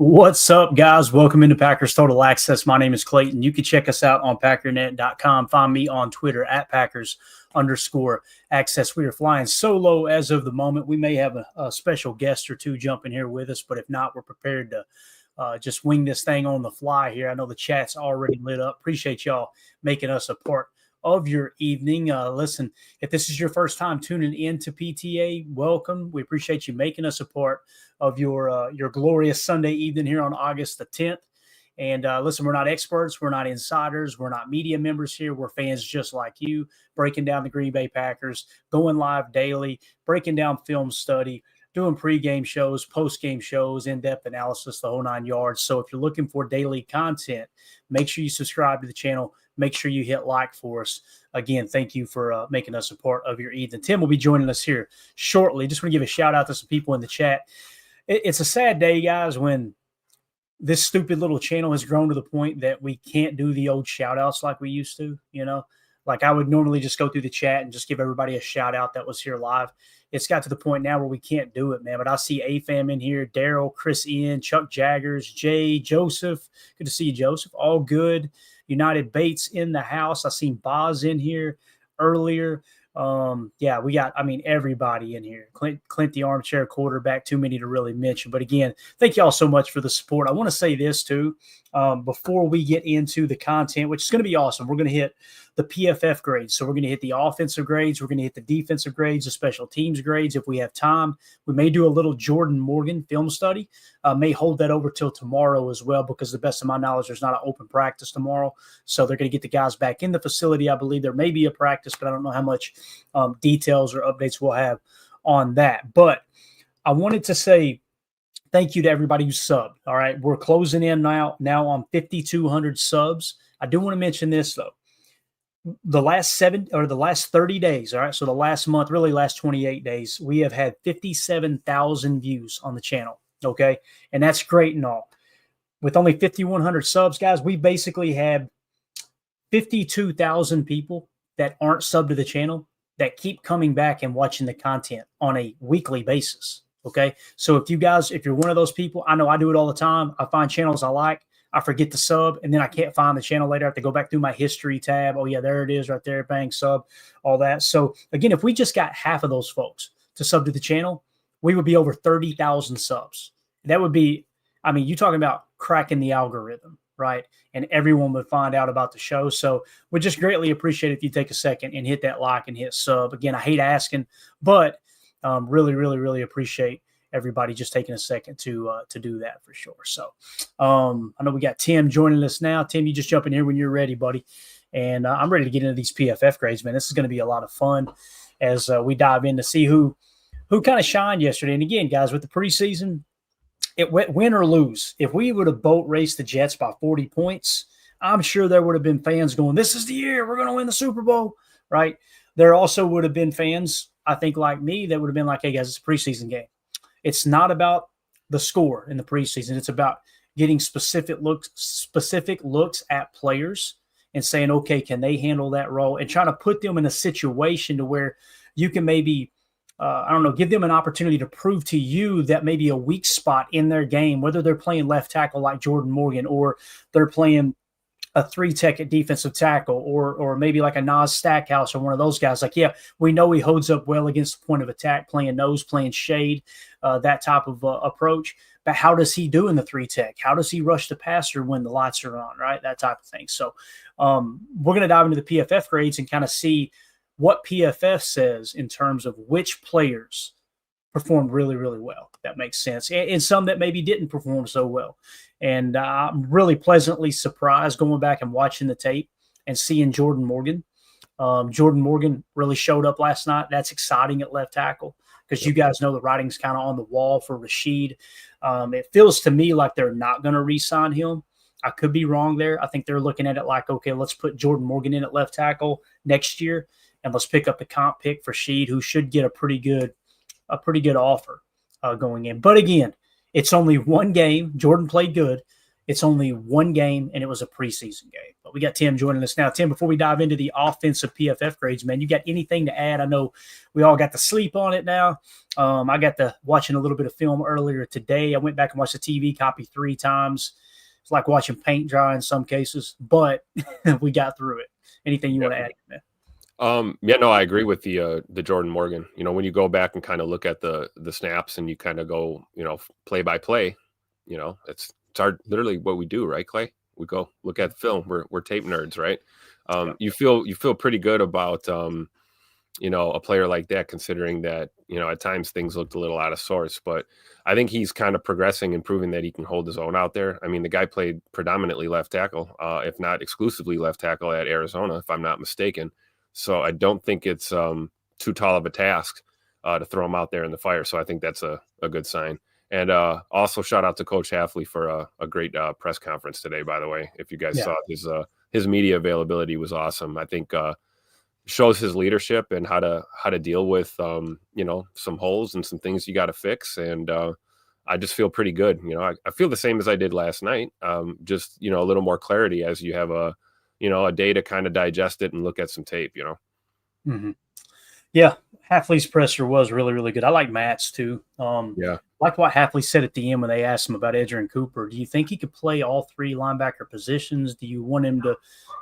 What's up, guys? Welcome into Packers Total Access. My name is Clayton. You can check us out on Packernet.com. Find me on Twitter at Packers_access. We are flying solo as of the moment. We may have a special guest or two jumping here with us, but if not, we're prepared to just wing this thing on the fly here. I know the chat's already lit up. Appreciate y'all making us a part of your evening. Listen, if this is your first time tuning in to PTA, welcome. We appreciate you making us a part of your glorious Sunday evening here on August the 10th. And listen, we're not experts. We're not insiders. We're not media members here. We're fans just like you, breaking down the Green Bay Packers, going live daily, breaking down film study, doing pregame shows, postgame shows, in-depth analysis, the whole 9 yards. So if you're looking for daily content, make sure you subscribe to the channel. Make sure you hit like for us. Again, thank you for making us a part of your evening. Tim will be joining us here shortly. Just want to give a shout out to some people in the chat. It's a sad day, guys, when this stupid little channel has grown to the point that we can't do the old shout outs like we used to, you know? Like I would normally just go through the chat and just give everybody a shout out that was here live. It's got to the point now where we can't do it, man. But I see AFAM in here, Daryl, Chris Ian, Chuck Jaggers, Jay, Joseph. Good to see you, Joseph. All good. United Bates in the house. I seen Boz in here earlier. Yeah, we got, everybody in here. Clint, the armchair quarterback, too many to really mention. But again, thank y'all so much for the support. I want to say this too, before we get into the content, which is going to be awesome. We're going to hit the PFF grades. So we're going to hit the offensive grades. We're going to hit the defensive grades, the special teams grades. If we have time, we may do a little Jordan Morgan film study. May hold that over till tomorrow as well, because the best of my knowledge, there's not an open practice tomorrow. So they're going to get the guys back in the facility. I believe there may be a practice, but I don't know how much details or updates we'll have on that. But I wanted to say thank you to everybody who subbed. All right. We're closing in now on 5,200 subs. I do want to mention this though. The last 30 days, all right, so the last month, really last 28 days, we have had 57,000 views on the channel, okay? And that's great and all. With only 5,100 subs, guys, we basically have 52,000 people that aren't subbed to the channel that keep coming back and watching the content on a weekly basis, okay? So if you're one of those people, I know I do it all the time. I find channels I like. I forget to sub, and then I can't find the channel later. I have to go back through my history tab. Oh, yeah, there it is right there. Bang, sub, all that. So, again, if we just got half of those folks to sub to the channel, we would be over 30,000 subs. That would be, you're talking about cracking the algorithm, right? And everyone would find out about the show. So we just greatly appreciate it if you take a second and hit that like and hit sub. Again, I hate asking, but really, really, really appreciate everybody just taking a second to do that for sure. So I know we got Tim joining us now. Tim, you just jump in here when you're ready, buddy. And I'm ready to get into these PFF grades, man. This is going to be a lot of fun as we dive in to see who kind of shined yesterday. And again, guys, with the preseason, it went win or lose. If we would have boat raced the Jets by 40 points, I'm sure there would have been fans going, this is the year we're going to win the Super Bowl, right? There also would have been fans, I think, like me, that would have been like, hey, guys, it's a preseason game. It's not about the score in the preseason. It's about getting specific looks at players and saying, okay, can they handle that role, and trying to put them in a situation to where you can maybe, give them an opportunity to prove to you that maybe a weak spot in their game, whether they're playing left tackle like Jordan Morgan or they're playing a 3-tech at defensive tackle, or maybe like a Nas Stackhouse or one of those guys. Like, yeah, we know he holds up well against the point of attack, playing nose, playing shade, that type of approach. But how does he do in the 3-tech? How does he rush the passer when the lights are on, right? That type of thing. So we're going to dive into the PFF grades and kind of see what PFF says in terms of which players performed really, really well. If that makes sense. And some that maybe didn't perform so well. And I'm really pleasantly surprised going back and watching the tape and seeing Jordan Morgan. Jordan Morgan really showed up last night. That's exciting at left tackle because you guys know the writing's kind of on the wall for Rashid. It feels to me like they're not going to re-sign him. I could be wrong there. I think they're looking at it like, okay, let's put Jordan Morgan in at left tackle next year, and let's pick up the comp pick for Rashid, who should get a pretty good offer going in. But again, it's only one game. Jordan played good. It's only one game, and it was a preseason game. But we got Tim joining us now. Tim, before we dive into the offensive PFF grades, man, you got anything to add? I know we all got to sleep on it now. I got to watching a little bit of film earlier today. I went back and watched the TV copy 3 times. It's like watching paint dry in some cases, but we got through it. Anything you want to add, man? Yeah, no, I agree with the Jordan Morgan. You know, when you go back and kind of look at the snaps and you kind of go, you know, play by play, you know, it's literally what we do, right, Clay? We go look at film. We're tape nerds, right? You feel pretty good about you know, a player like that, considering that, you know, at times things looked a little out of sorts, but I think he's kind of progressing and proving that he can hold his own out there. I mean, the guy played predominantly left tackle, if not exclusively left tackle at Arizona, if I'm not mistaken. So I don't think it's too tall of a task to throw him out there in the fire. So I think that's a good sign. And also shout out to Coach Hafley for a great press conference today, by the way. If you guys saw his media availability was awesome. I think shows his leadership and how to deal with you know, some holes and some things you got to fix. And I just feel pretty good. You know, I feel the same as I did last night. Just, you know, a little more clarity as you have a day to kind of digest it and look at some tape, you know? Mm-hmm. Yeah. Hafley's presser was really, really good. I like Matt's too. Like what Hafley said at the end when they asked him about Edgerrin Cooper. Do you think he could play all 3 linebacker positions? Do you want him to,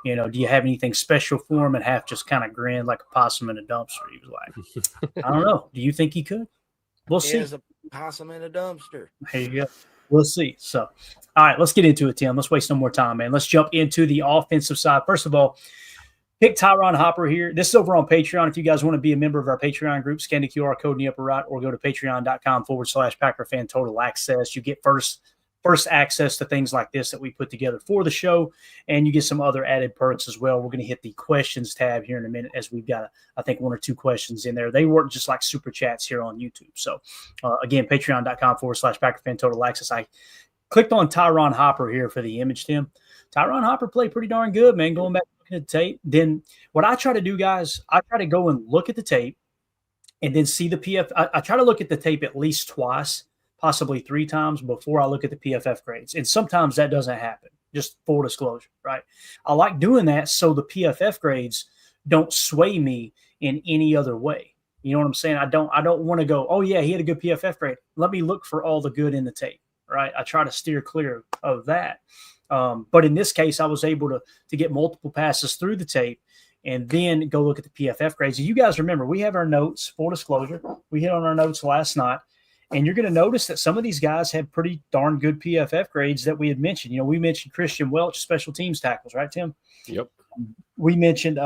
you know, do you have anything special for him? And Haf just kind of grinned like a possum in a dumpster. He was like, I don't know. Do you think he could? We'll see. He is a possum in a dumpster. There you go. We'll see. So, all right, let's get into it, Tim. Let's waste no more time, man. Let's jump into the offensive side. First of all, pick Tyron Hopper here. This is over on Patreon. If you guys want to be a member of our Patreon group, scan the QR code in the upper right or go to patreon.com/PackerFan Total Access. You get first access to things like this that we put together for the show, and you get some other added perks as well. We're going to hit the questions tab here in a minute as we've got, I think, 1 or 2 questions in there. They work just like super chats here on YouTube. So, again, patreon.com/PackerFan Total Access. I clicked on Tyron Hopper here for the image, Tim. Tyron Hopper played pretty darn good, man, going back at the tape. Then what I try to do, guys, I try to go and look at the tape and then see the PF. I try to look at the tape at least twice, possibly 3 times before I look at the PFF grades. And sometimes that doesn't happen, just full disclosure, right? I like doing that so the PFF grades don't sway me in any other way. You know what I'm saying? I don't want to go, oh yeah, he had a good PFF grade. Let me look for all the good in the tape, right? I try to steer clear of that. But in this case, I was able to get multiple passes through the tape and then go look at the PFF grades. And you guys remember, we have our notes, full disclosure. We hit on our notes last night. And you're going to notice that some of these guys had pretty darn good PFF grades that we had mentioned. You know, we mentioned Christian Welch, special teams tackles, right, Tim? Yep. We mentioned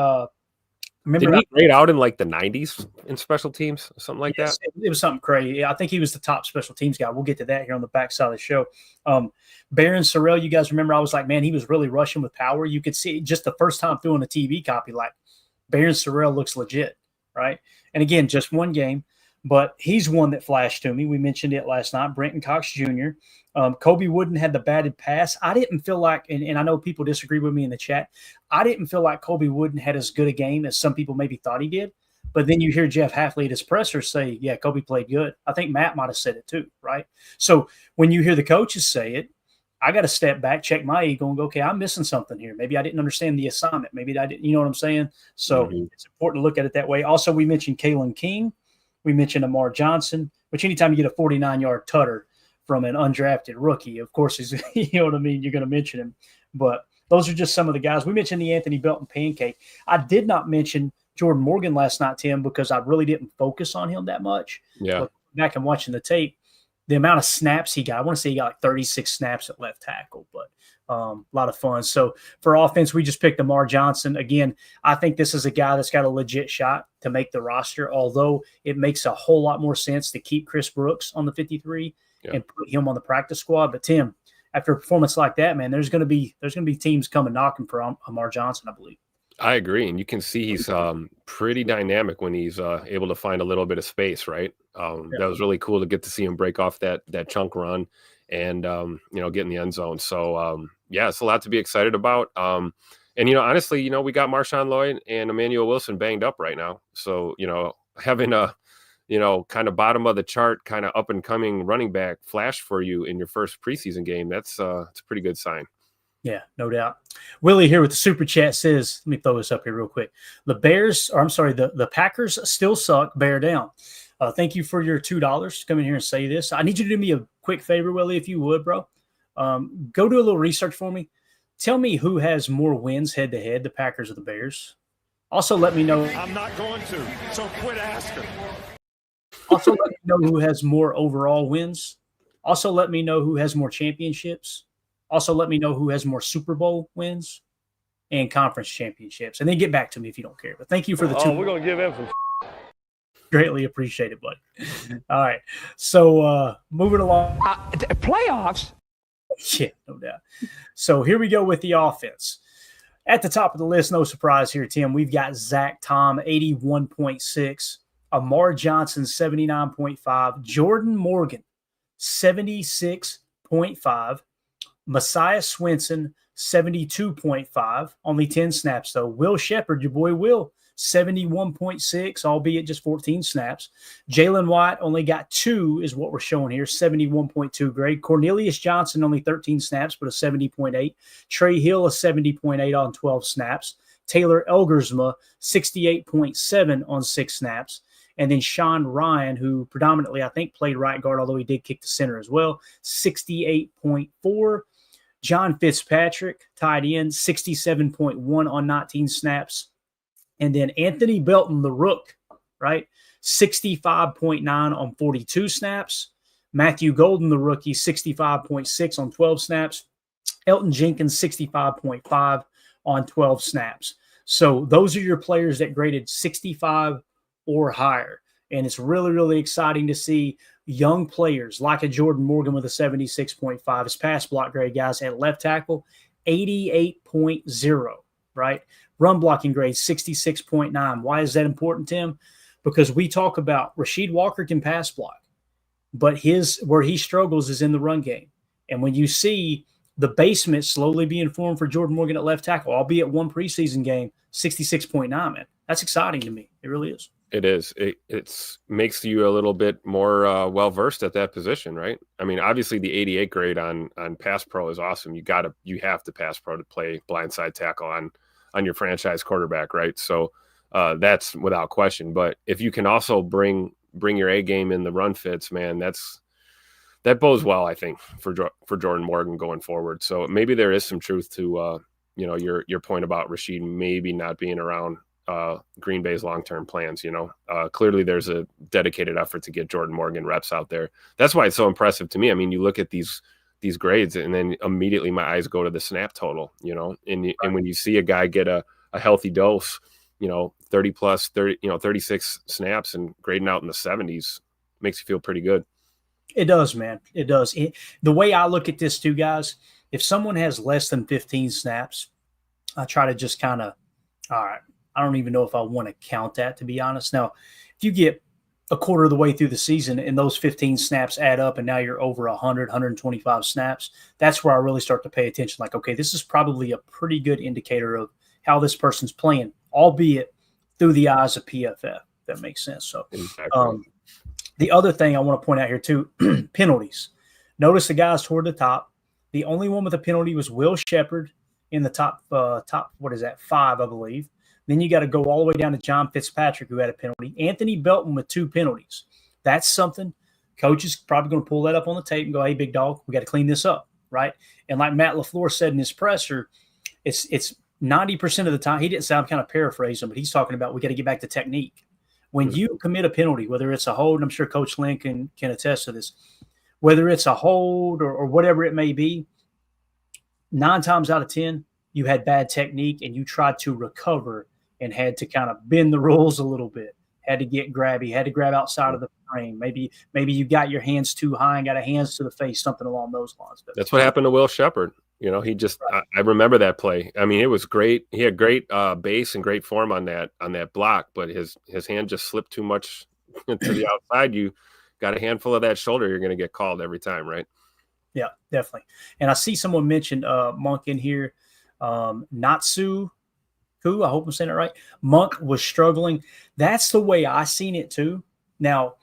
did he grade out in like the 90s in special teams, something like that? It was something crazy. I think he was the top special teams guy. We'll get to that here on the backside of the show. Baron Sorrell, you guys remember, I was like, man, he was really rushing with power. You could see just the first time through on the TV copy, like Baron Sorrell looks legit, right? And again, just one game, but he's one that flashed to me. We mentioned it last night. Brenton Cox Jr. Kobe Wooden had the batted pass. I didn't feel like, and I know people disagree with me in the chat, I didn't feel like Kobe Wooden had as good a game as some people maybe thought he did. But then you hear Jeff Hafley at his presser say, yeah, Kobe played good. I think Matt might have said it too, right? So when you hear the coaches say it, I got to step back, check my ego, and go, okay, I'm missing something here. Maybe I didn't understand the assignment. Maybe I didn't, you know what I'm saying? So it's important to look at it that way. Also, we mentioned Kalen King. We mentioned Amar Johnson, which anytime you get a 49-yard tutter from an undrafted rookie, of course, is, you know what I mean? You're going to mention him. But those are just some of the guys. We mentioned the Anthony Belton pancake. I did not mention Jordan Morgan last night, Tim, because I really didn't focus on him that much. Yeah. But back and watching the tape, the amount of snaps he got, I want to say he got like 36 snaps at left tackle, but a lot of fun. So for offense, we just picked Amar Johnson. Again, I think this is a guy that's got a legit shot to make the roster, although it makes a whole lot more sense to keep Chris Brooks on the 53 and put him on the practice squad. But Tim, after a performance like that, man, there's going to be teams coming knocking for Amar Johnson, I believe. I agree. And you can see he's pretty dynamic when he's able to find a little bit of space, right? That was really cool to get to see him break off that chunk run and, get in the end zone. So, it's a lot to be excited about. And, honestly, we got Marshawn Lloyd and Emmanuel Wilson banged up right now. So, having a kind of bottom of the chart, kind of up and coming running back flash for you in your first preseason game, it's a pretty good sign. Yeah, no doubt. Willie here with the super chat says, let me throw this up here real quick. The Packers still suck. Bear down. Thank you for your $2 coming here and say this. I need you to do me a quick favor, Willie, if you would, bro. Go do a little research for me. Tell me who has more wins head to head, the Packers or the Bears. Also, let me know. I'm not going to, so quit asking. Also, let me know who has more overall wins. Also, let me know who has more championships. Also, let me know who has more Super Bowl wins and conference championships. And then get back to me if you don't care. But thank you for the two. We're going to give him some. Greatly appreciated, buddy. All right. So moving along. Playoffs? Yeah, no doubt. So here we go with the offense. At the top of the list, no surprise here, Tim. We've got Zach Tom, 81.6. Amar Johnson, 79.5. Jordan Morgan, 76.5. Messiah Swinson, 72.5. Only 10 snaps, though. Will Shepard, your boy Will, 71.6, albeit just 14 snaps. Jalen White only got 2 is what we're showing here, 71.2 grade. Cornelius Johnson, only 13 snaps, but a 70.8. Trey Hill, a 70.8 on 12 snaps. Taylor Elgersma, 68.7 on 6 snaps. And then Sean Ryan, who predominantly, I think, played right guard, although he did kick the center as well, 68.4. John Fitzpatrick, tight end, 67.1 on 19 snaps. And then Anthony Belton, the rook, right, 65.9 on 42 snaps. Matthew Golden, the rookie, 65.6 on 12 snaps. Elton Jenkins, 65.5 on 12 snaps. So those are your players that graded 65 or higher. And it's really, really exciting to see young players like a Jordan Morgan with a 76.5. His pass block grade, guys, at left tackle, 88.0, right? Run blocking grade, 66.9. Why is that important, Tim? Because we talk about Rasheed Walker can pass block, but where he struggles is in the run game. And when you see the basement slowly being formed for Jordan Morgan at left tackle, albeit one preseason game, 66.9, man. That's exciting to me. It really is. It is. It makes you a little bit more well-versed at that position, right? I mean, obviously the 88 grade on Pass Pro is awesome. You have to Pass Pro to play blindside tackle on your franchise quarterback, right? So that's without question. But if you can also bring your A game in the run fits, man, that bodes well, I think, for Jordan Morgan going forward. So maybe there is some truth to your point about Rasheed maybe not being around Green Bay's long-term plans. Clearly there's a dedicated effort to get Jordan Morgan reps out there. That's why it's so impressive to me. I mean, you look at these grades and then immediately my eyes go to the snap total, and when you see a guy get a healthy dose, 36 snaps and grading out in the 70s makes you feel pretty good. It does, man. It does. The way I look at this too, guys, if someone has less than 15 snaps, I try to just kind of, all right, I don't even know if I want to count that, to be honest. Now, if you get a quarter of the way through the season and those 15 snaps add up and now you're over 100, 125 snaps, that's where I really start to pay attention. Like, okay, this is probably a pretty good indicator of how this person's playing, albeit through the eyes of PFF. That makes sense. So exactly. The other thing I want to point out here too, penalties. Notice the guys toward the top. The only one with a penalty was Will Shepard in the top, 5, I believe. Then you got to go all the way down to John Fitzpatrick, who had a penalty. Anthony Belton with 2 penalties. That's something. Coach is probably going to pull that up on the tape and go, hey, big dog, we got to clean this up, right? And like Matt LaFleur said in his presser, it's 90% of the time. He didn't say, I'm kind of paraphrasing, but he's talking about we got to get back to technique. When you commit a penalty, whether it's a hold, and I'm sure Coach Lynn can attest to this, whether it's a hold or whatever it may be, 9 times out of 10, you had bad technique and you tried to recover and had to kind of bend the rules a little bit, had to get grabby, had to grab outside of the frame. Maybe you got your hands too high and got a hands to the face, something along those lines. But that's what happened to Will Shepard. He just right. I remember that play. I mean, it was great. He had great base and great form on that block, but his hand just slipped too much to the outside. You got a handful of that shoulder, you're going to get called every time, right? Yeah, definitely. And I see someone mentioned Monk in here. Natsu, who I hope I'm saying it right. Monk was struggling. That's the way I seen it too. Now,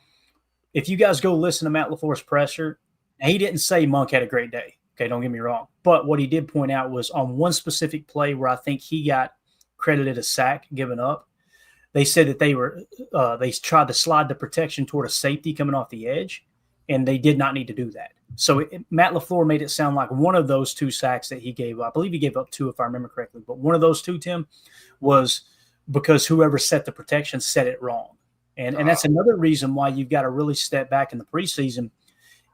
if you guys go listen to Matt LaFleur's presser, he didn't say Monk had a great day. Okay, don't get me wrong. But what he did point out was on one specific play where I think he got credited a sack given up. They said that they tried to slide the protection toward a safety coming off the edge, and they did not need to do that. So Matt LaFleur made it sound like one of those 2 sacks that he gave up, I believe he gave up 2 if I remember correctly, but one of those 2, Tim, was because whoever set the protection set it wrong. And that's another reason why you've got to really step back in the preseason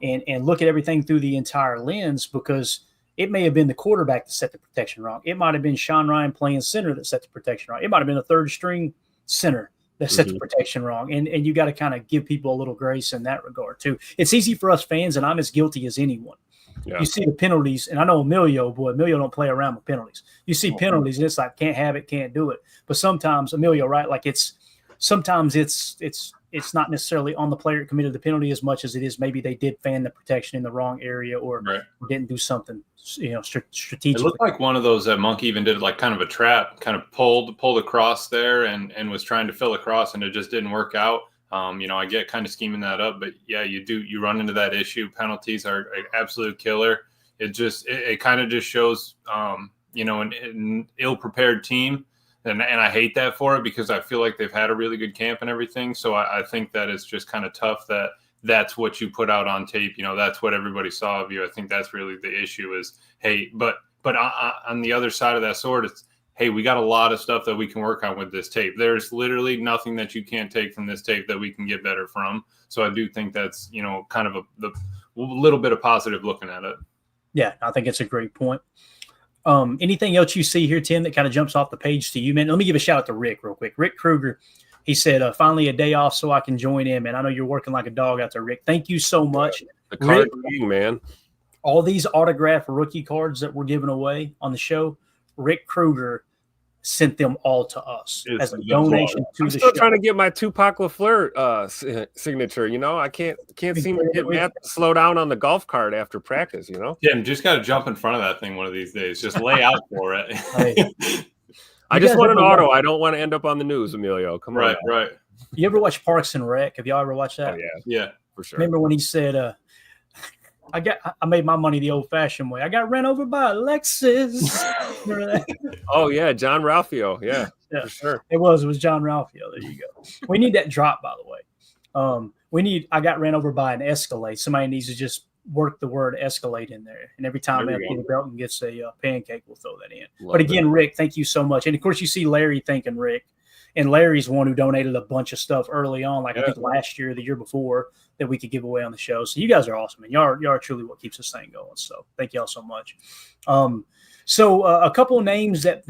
and look at everything through the entire lens, because it may have been the quarterback that set the protection wrong. It might have been Sean Ryan playing center that set the protection wrong. It might have been a third-string center that set the protection wrong. And you got to kind of give people a little grace in that regard, too. It's easy for us fans, and I'm as guilty as anyone. Yeah. You see the penalties, and I know Emilio don't play around with penalties. You see penalties, and it's like, can't have it, can't do it. But sometimes, Emilio, right, like sometimes it's not necessarily on the player committed the penalty as much as it is maybe they did fan the protection in the wrong area or didn't do something, strategic. It looked like one of those that Monkey even did like kind of a trap, kind of pulled across there and was trying to fill across, and it just didn't work out. I get kind of scheming that up, but yeah, you run into that issue. Penalties are an absolute killer. It kind of just shows, an ill-prepared team. And I hate that for it, because I feel like they've had a really good camp and everything. So I think that it's just kind of tough that that's what you put out on tape. That's what everybody saw of you. I think that's really the issue is, hey, but on the other side of that sword, it's, hey, we got a lot of stuff that we can work on with this tape. There's literally nothing that you can't take from this tape that we can get better from. So I do think that's, kind of a little bit of positive looking at it. Yeah, I think it's a great point. Anything else you see here, Tim, that kind of jumps off the page to you, man? Let me give a shout out to Rick real quick. Rick Kruger, he said, finally a day off so I can join in, man. I know you're working like a dog out there, Rick. Thank you so much. The card reading, man. All these autographed rookie cards that we're giving away on the show, Rick Kruger sent them all to us as a donation to I'm the still show. Trying to get my Tupac LaFleur signature. I can't seem to get Matt to slow down on the golf cart after practice. Tim, just got to jump in front of that thing one of these days. Just lay out for it. I just want an auto. I don't want to end up on the news, Emilio. Come on. Right. You ever watch Parks and Rec? Have y'all ever watched that? Oh, yeah, for sure. Remember when he said, I made my money the old-fashioned way. I got ran over by a Lexus. Remember that? Oh, yeah, John Ralphio. Yeah, for sure. It was John Ralphio. There you go. We need that drop, by the way. I got ran over by an Escalade. Somebody needs to just work the word Escalade in there. And every time Anthony Belton gets a pancake, we'll throw that in. But again, Rick, thank you so much. And, of course, you see Larry thanking Rick. And Larry's one who donated a bunch of stuff early on, like I think last year, the year before, that we could give away on the show. So you guys are awesome, and y'all are truly what keeps this thing going. So thank y'all so much. So a couple of names that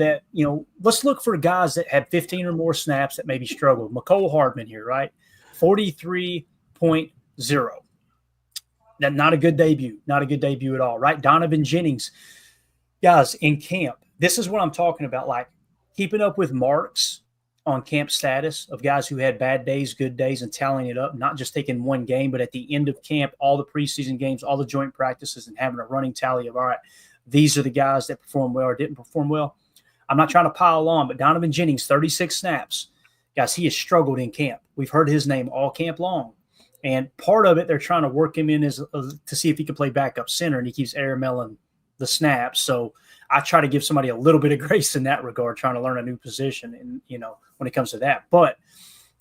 let's look for guys that had 15 or more snaps that maybe struggled. McCole Hardman here, right? 43.0. That not a good debut. Not a good debut at all, right? Donovan Jennings, guys, in camp. This is what I'm talking about, like keeping up with marks on camp status of guys who had bad days, good days, and tallying it up, not just taking one game, but at the end of camp, all the preseason games, all the joint practices, and having a running tally of, all right, these are the guys that performed well or didn't perform well. I'm not trying to pile on, but Donovan Jennings, 36 snaps. Guys, he has struggled in camp. We've heard his name all camp long. And part of it, they're trying to work him in to see if he can play backup center, and he keeps airmailing the snaps. So I try to give somebody a little bit of grace in that regard, trying to learn a new position, and when it comes to that. But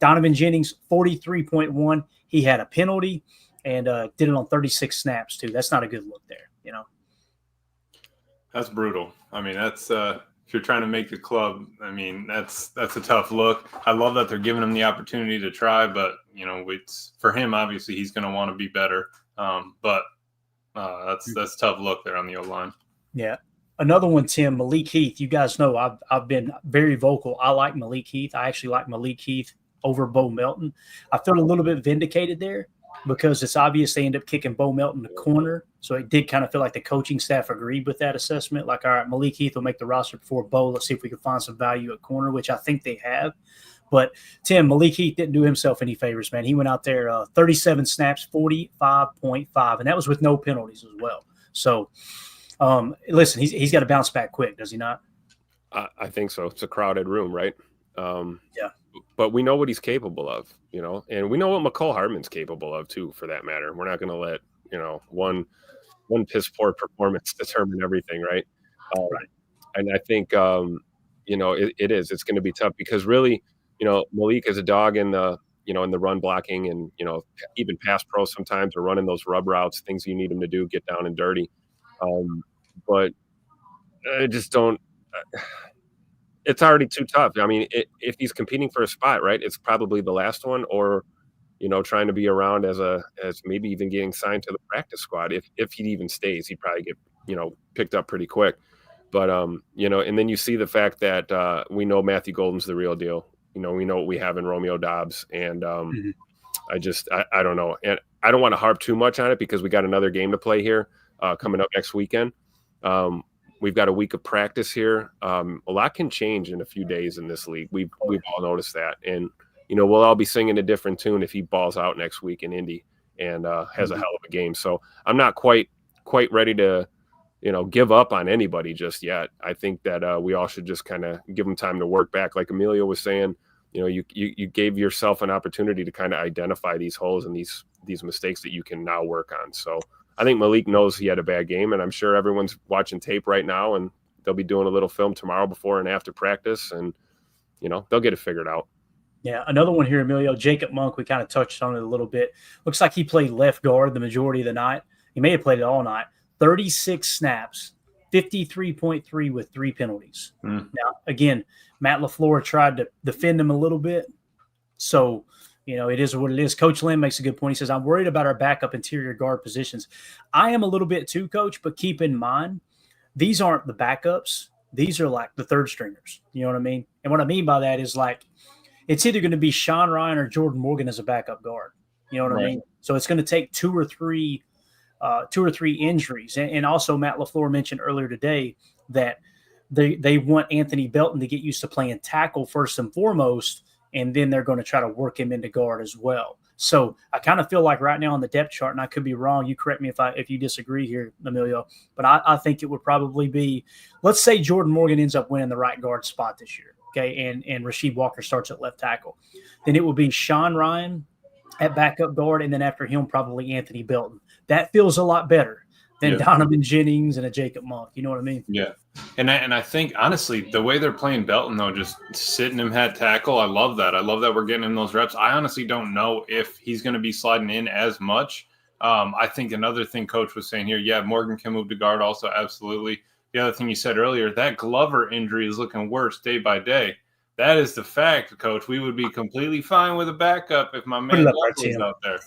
Donovan Jennings, 43.1. He had a penalty and did it on 36 snaps too. That's not a good look there, That's brutal. I mean, that's if you're trying to make the club, I mean, that's a tough look. I love that they're giving him the opportunity to try, but it's for him. Obviously, he's going to want to be better. But that's a tough look there on the O-line. Yeah. Another one, Tim, Malik Heath. You guys know I've been very vocal. I like Malik Heath. I actually like Malik Heath over Bo Melton. I felt a little bit vindicated there because it's obvious they end up kicking Bo Melton to corner. So it did kind of feel like the coaching staff agreed with that assessment. Like, all right, Malik Heath will make the roster before Bo. Let's see if we can find some value at corner, which I think they have. But, Tim, Malik Heath didn't do himself any favors, man. He went out there 37 snaps, 45.5, and that was with no penalties as well. So, listen, he's got to bounce back quick, does he not? I think so. It's a crowded room, right? Yeah. but we know what he's capable of, and we know what McCole Hardman's capable of too, for that matter. We're not going to let, one piss poor performance determine everything. Right. Right. And I think, it's going to be tough because really, Malik is a dog in the, in the run blocking and, even pass pro sometimes, or running those rub routes, things you need him to do, get down and dirty. But I just don't, it's already too tough. I mean, if he's competing for a spot, right, it's probably the last one, or, trying to be around as maybe even getting signed to the practice squad. If he even stays, he'd probably get, picked up pretty quick. But, and then you see the fact that we know Matthew Golden's the real deal. We know what we have in Romeo Dobbs. And I don't know. And I don't want to harp too much on it because we got another game to play here coming up next weekend. We've got a week of practice here. A lot can change in a few days in this league. We've all noticed that. And, we'll all be singing a different tune if he balls out next week in Indy and has a hell of a game. So I'm not quite ready to, give up on anybody just yet. I think that we all should just kind of give them time to work back. Like Emilio was saying, you gave yourself an opportunity to kind of identify these holes and these mistakes that you can now work on. So I think Malik knows he had a bad game, and I'm sure everyone's watching tape right now, and they'll be doing a little film tomorrow before and after practice, and, they'll get it figured out. Yeah, another one here, Emilio. Jacob Monk, we kind of touched on it a little bit. Looks like he played left guard the majority of the night. He may have played it all night. 36 snaps, 53.3 with 3 penalties. Now, again, Matt LaFleur tried to defend him a little bit. So, it is what it is. Coach Lynn makes a good point. He says, I'm worried about our backup interior guard positions. I am a little bit too, Coach, but keep in mind, these aren't the backups. These are like the third stringers. You know what I mean? And what I mean by that is like, it's either going to be Sean Ryan or Jordan Morgan as a backup guard. You know what I mean? So it's going to take two or three injuries. And also Matt LaFleur mentioned earlier today that they want Anthony Belton to get used to playing tackle first and foremost, and then they're going to try to work him into guard as well. So I kind of feel like right now on the depth chart, and I could be wrong, you correct me if you disagree here, Emilio, but I think it would probably be, let's say Jordan Morgan ends up winning the right guard spot this year, okay, and Rasheed Walker starts at left tackle. Then it will be Sean Ryan at backup guard, and then after him, probably Anthony Belton. That feels a lot better than Donovan Jennings and a Jacob Monk. You know what I mean? Yeah. And I think, honestly, the way they're playing Belton, though, just sitting him at tackle, I love that. I love that we're getting him those reps. I honestly don't know if he's going to be sliding in as much. I think another thing Coach was saying here, Morgan can move to guard also, absolutely. The other thing you said earlier, that Glover injury is looking worse day by day. That is the fact, Coach. We would be completely fine with a backup if my man was out there.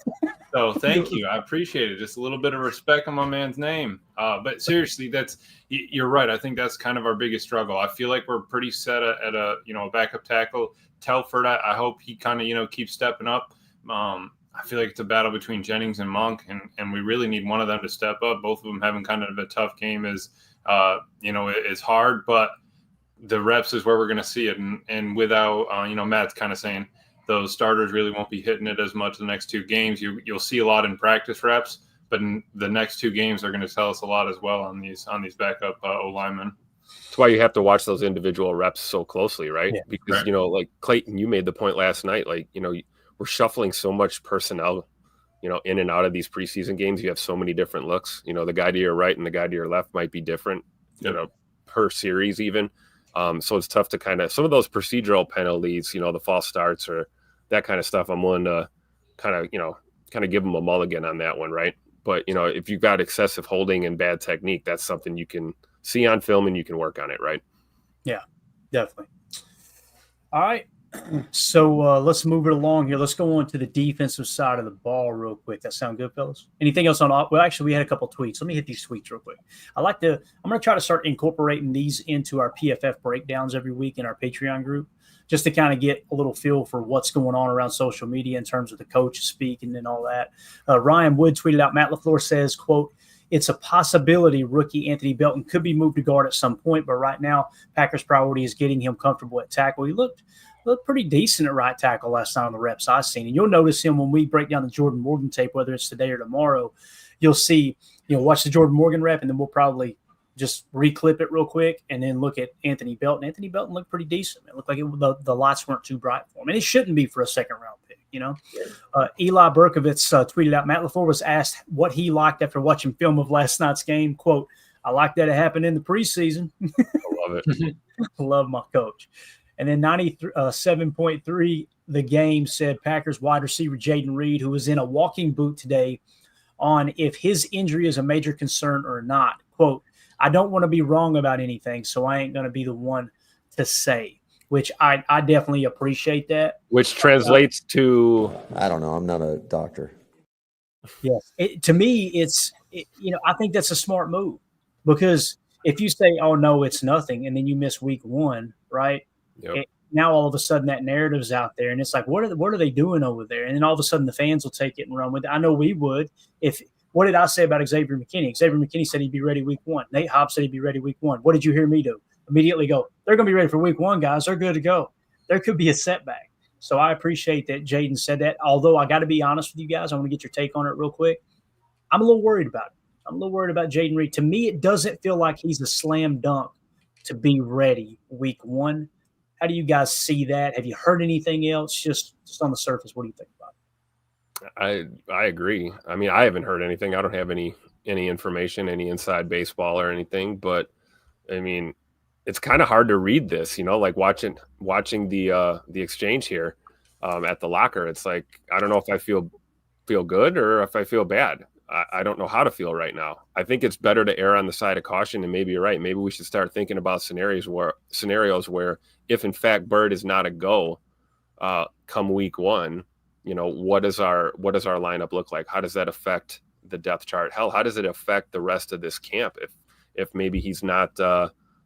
So thank you. I appreciate it. Just a little bit of respect on my man's name. But seriously, you're right. I think that's kind of our biggest struggle. I feel like we're pretty set at a backup tackle. Telford, I hope he kind of, keeps stepping up. I feel like it's a battle between Jennings and Monk, and we really need one of them to step up. Both of them having kind of a tough game is hard, but the reps is where we're going to see it. And without, Matt's kind of saying those starters really won't be hitting it as much the next 2 games. You'll see a lot in practice reps, but in the next 2 games are going to tell us a lot as well on these backup O-linemen. That's why you have to watch those individual reps so closely, right? Yeah, because, like Clayton, you made the point last night, like, we're shuffling so much personnel, in and out of these preseason games. You have so many different looks. The guy to your right and the guy to your left might be different, per series even. So it's tough to kind of, some of those procedural penalties, the false starts or that kind of stuff, I'm willing to kind of give them a mulligan on that one, right? But, if you've got excessive holding and bad technique, that's something you can see on film and you can work on it, right? Yeah, definitely. All right. So let's move it along here. Let's go on to the defensive side of the ball real quick. That sound good, fellas? Anything else on? Well, actually, we had a couple tweets. Let me hit these tweets real quick. I'm going to try to start incorporating these into our PFF breakdowns every week in our Patreon group, just to kind of get a little feel for what's going on around social media in terms of the coach speaking and all that. Ryan Wood tweeted out, Matt LaFleur says, quote, "It's a possibility rookie Anthony Belton could be moved to guard at some point, but right now Packers' priority is getting him comfortable at tackle." He looked pretty decent at right tackle last time on the reps I've seen. And you'll notice him when we break down the Jordan Morgan tape, whether it's today or tomorrow. You'll see, watch the Jordan Morgan rep, and then we'll probably just reclip it real quick and then look at Anthony Belton. Anthony Belton looked pretty decent. It looked like the lights weren't too bright for him. And it shouldn't be for a second-round pick, you know. Eli Berkovitz tweeted out, Matt LaFleur was asked what he liked after watching film of last night's game. Quote, I like that it happened in the preseason. I love it. Love my coach. And then 97.3 the game said Packers wide receiver Jaden Reed, who was in a walking boot today, on if his injury is a major concern or not. Quote, I don't want to be wrong about anything, so I ain't going to be the one to say, which I definitely appreciate that. Which translates to? I don't know. I'm not a doctor. Yes. To me, I think that's a smart move, because if you say, oh, no, it's nothing, and then you miss week one, right? Yep. Now all of a sudden that narrative's out there, and it's like, what are they doing over there? And then all of a sudden the fans will take it and run with it. I know we would. What did I say about Xavier McKinney? Xavier McKinney said he'd be ready week one. Nate Hobbs said he'd be ready week one. What did you hear me do? Immediately go, they're going to be ready for week one, guys. They're good to go. There could be a setback. So I appreciate that Jaden said that. Although I got to be honest with you guys, I want to get your take on it real quick. I'm a little worried about it. I'm a little worried about Jaden Reed. To me, it doesn't feel like he's a slam dunk to be ready week one. How do you guys see that? Have you heard anything else? Just on the surface, what do you think about it? I agree. I mean, I haven't heard anything. I don't have any information, any inside baseball or anything. But I mean, it's kind of hard to read this, like watching the exchange here at the locker. It's like, I don't know if I feel good or if I feel bad. I don't know how to feel right now. I think it's better to err on the side of caution, and maybe you're right. Maybe we should start thinking about scenarios where if in fact Bird is not a go come week one, what does our lineup look like? How does that affect the depth chart? Hell, how does it affect the rest of this camp if maybe he's not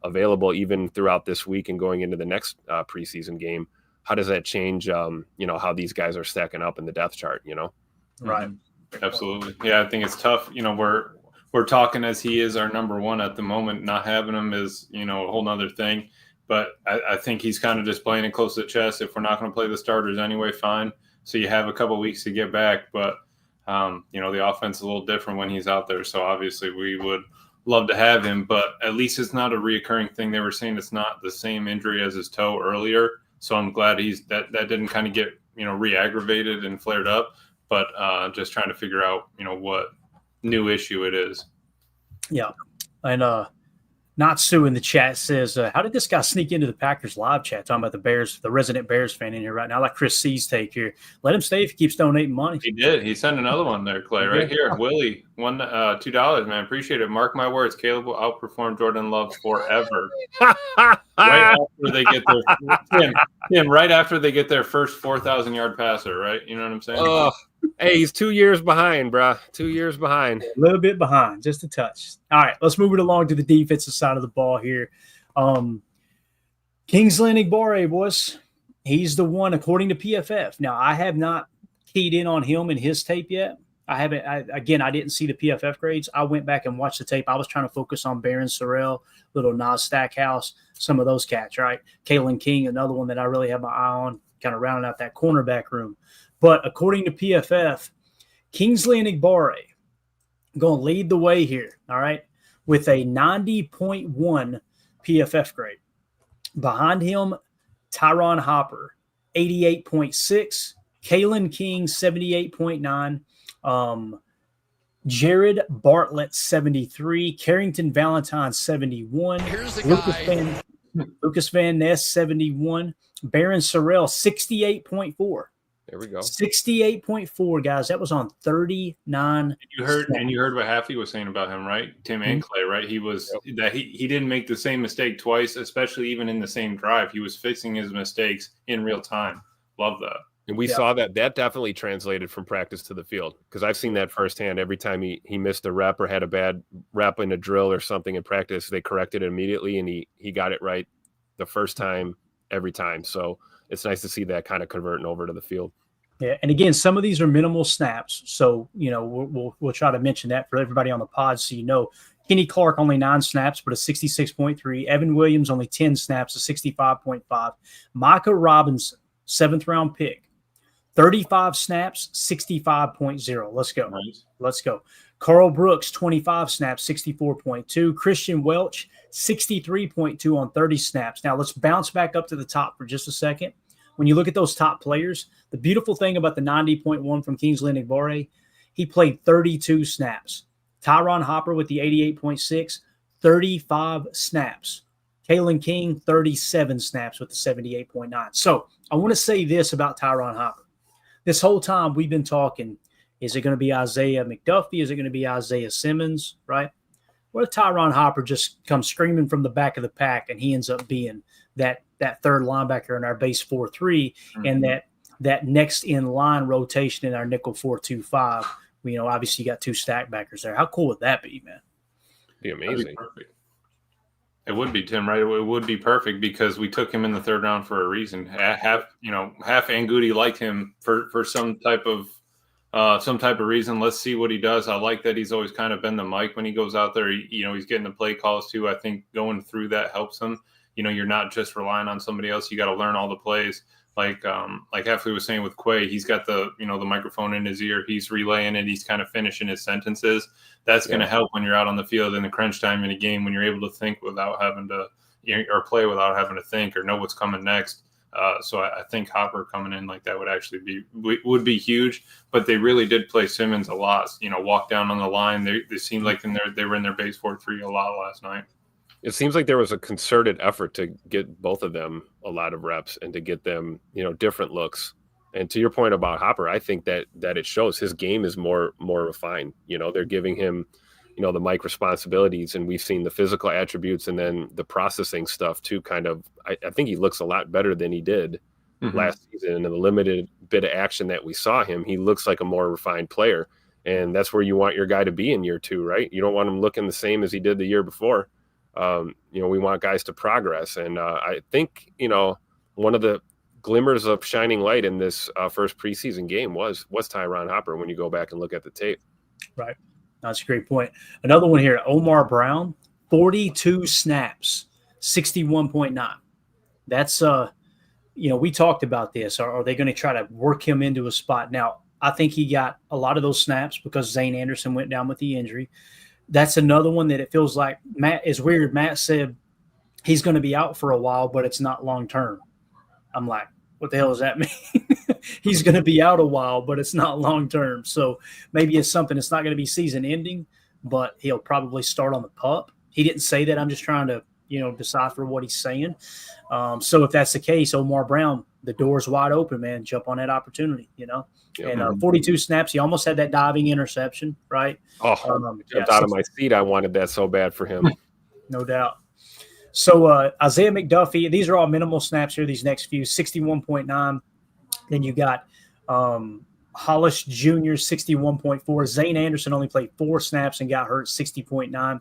available even throughout this week and going into the next preseason game? How does that change how these guys are stacking up in the depth chart? Right. Absolutely. Yeah, I think it's tough. We're talking as he is our number one at the moment. Not having him is, a whole nother thing. But I think he's kind of just playing it close to the chest. If we're not going to play the starters anyway, fine. So you have a couple of weeks to get back. But, the offense is a little different when he's out there. So obviously we would love to have him. But at least it's not a reoccurring thing. They were saying it's not the same injury as his toe earlier. So I'm glad that didn't kind of get, re-aggravated and flared up. But just trying to figure out, what new issue it is. Yeah. And Natsu in the chat says, how did this guy sneak into the Packers live chat? Talking about the Bears, the resident Bears fan in here right now. I like Chris C's take here. Let him stay if he keeps donating money. He did. He sent another one there, Clay, right here. Willie, $2, man. Appreciate it. Mark my words. Caleb will outperform Jordan Love forever. Right after they get their Tim, right after they get their first 4,000-yard passer, right? You know what I'm saying? Oh. Hey, he's 2 years behind, bro. 2 years behind. A little bit behind, just a touch. All right, let's move it along to the defensive side of the ball here. Kingsley Enagbare, boys. He's the one, according to PFF. Now, I have not keyed in on him and his tape yet. I didn't see the PFF grades. I went back and watched the tape. I was trying to focus on Barron Sorrell, little Nas Stackhouse, some of those cats, right? Kalen King, another one that I really have my eye on, kind of rounding out that cornerback room. But according to PFF, Kingsley Enagbare going to lead the way here, all right, with a 90.1 PFF grade. Behind him, Tyron Hopper, 88.6. Kalen King, 78.9. Jared Bartlett, 73. Carrington Valentine, 71. Here's the guy. Lucas Van Ness, 71. Barron Sorrell, 68.4. There we go. 68.4, guys. That was on 39. You heard what Halfy was saying about him, right? Tim and Clay, right? He was that he didn't make the same mistake twice, especially even in the same drive. He was fixing his mistakes in real time. Love that. And we saw that definitely translated from practice to the field, because I've seen that firsthand. Every time he missed a rep or had a bad rep in a drill or something in practice, they corrected it immediately, and he got it right the first time, every time. So it's nice to see that kind of converting over to the field. Yeah, and again, some of these are minimal snaps, so we'll try to mention that for everybody on the pod, so you know. Kenny Clark only 9 snaps, but a 66.3. Evan Williams only 10 snaps, a 65.5. Micah Robinson, 7th round pick, 35 snaps, 65.0. Let's go. Nice. Let's go. Carl Brooks, 25 snaps, 64.2. Christian Welch, 63.2 on 30 snaps. Now let's bounce back up to the top for just a second. When you look at those top players, the beautiful thing about the 90.1 from Kingsley Enagbare, he played 32 snaps. Tyron Hopper with the 88.6, 35 snaps. Kalen King, 37 snaps with the 78.9. So I want to say this about Tyron Hopper. This whole time we've been talking, is it going to be Isaiah McDuffie? Is it going to be Isaiah Simmons, right? What if Tyron Hopper just comes screaming from the back of the pack and he ends up being that third linebacker in our base 4-3 and that next in line rotation in our nickel 4-2-5? Obviously you got two stack backers there. How cool would that be, man? Be amazing. Be perfect. It would be, Tim, right? It would be perfect because we took him in the third round for a reason. Half and Goody liked him for some type of reason. Let's see what he does. I like that he's always kind of been the mic when he goes out there. He's getting the play calls too. I think going through that helps him. You're not just relying on somebody else. You got to learn all the plays. Like Heffley was saying with Quay, he's got the microphone in his ear. He's relaying it. He's kind of finishing his sentences. That's going to help when you're out on the field in the crunch time in a game when you're able to think without having to, or play without having to think or know what's coming next. So I think Hopper coming in like that would be huge. But they really did play Simmons a lot. Walk down on the line. They seemed like they were in their base 4-3 a lot last night. It seems like there was a concerted effort to get both of them a lot of reps and to get them, different looks. And to your point about Hopper, I think that it shows his game is more refined. They're giving him, the mic responsibilities, and we've seen the physical attributes and then the processing stuff too. Kind of, I think he looks a lot better than he did last season. And in the limited bit of action that we saw him, he looks like a more refined player. And that's where you want your guy to be in year 2, right? You don't want him looking the same as he did the year before. We want guys to progress. And I think, one of the glimmers of shining light in this first preseason game was Tyron Hopper when you go back and look at the tape. Right. That's a great point. Another one here, Omar Brown, 42 snaps, 61.9. That's, we talked about this. Are they going to try to work him into a spot? Now, I think he got a lot of those snaps because Zane Anderson went down with the injury. That's another one that it feels like Matt is weird. Matt said he's going to be out for a while, but it's not long term. I'm like, what the hell does that mean? He's going to be out a while, but it's not long term. So maybe it's something that's not going to be season ending, but he'll probably start on the pup. He didn't say that. I'm just trying to, decipher what he's saying. So if that's the case, Omar Brown, the door's wide open, man. Jump on that opportunity, And 42 snaps, he almost had that diving interception, right? Oh, jumped out of my seat. I wanted that so bad for him. No doubt. So Isaiah McDuffie, these are all minimal snaps here, these next few, 61.9. Then you got Hollis Jr., 61.4. Zane Anderson only played 4 snaps and got hurt, 60.9.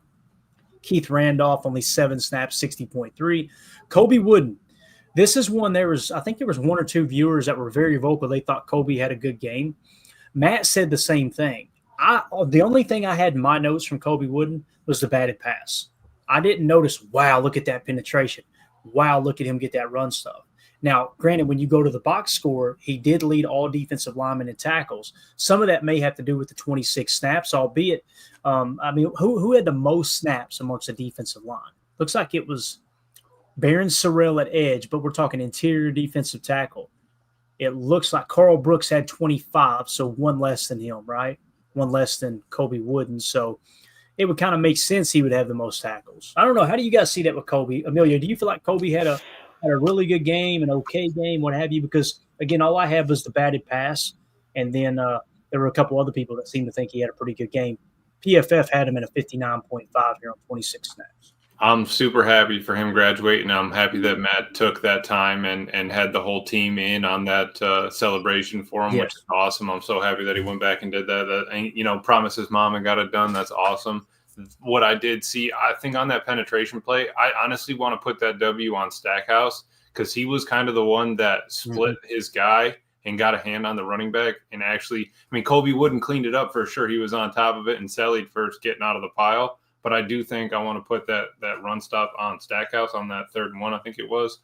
Keith Randolph, only 7 snaps, 60.3. Kobe Wooden. This is one I think there was 1 or 2 viewers that were very vocal. They thought Kobe had a good game. Matt said the same thing. The only thing I had in my notes from Kobe Wooden was the batted pass. I didn't notice, wow, look at that penetration. Wow, look at him get that run stuff. Now, granted, when you go to the box score, he did lead all defensive linemen in tackles. Some of that may have to do with the 26 snaps, albeit, who had the most snaps amongst the defensive line? Looks like it was Baron Sorrell at edge, but we're talking interior defensive tackle. It looks like Carl Brooks had 25, so 1 less than him, right? 1 less than Kobe Wooden. So it would kind of make sense he would have the most tackles. I don't know. How do you guys see that with Kobe? Amelia, do you feel like Kobe had a really good game, an okay game, what have you? Because, again, all I have was the batted pass, and then there were a couple other people that seemed to think he had a pretty good game. PFF had him at a 59.5 here on 26 snaps. I'm super happy for him graduating. I'm happy that Matt took that time and had the whole team in on that celebration for him, which is awesome. I'm so happy that he went back and did that. And, promised his mom and got it done. That's awesome. What I did see, I think on that penetration play, I honestly want to put that W on Stackhouse because he was kind of the one that split his guy and got a hand on the running back. And actually, Kobe Wooden cleaned it up for sure. He was on top of it and Sellied first getting out of the pile. But I do think I want to put that run stop on Stackhouse on that 3rd and 1, I think it was.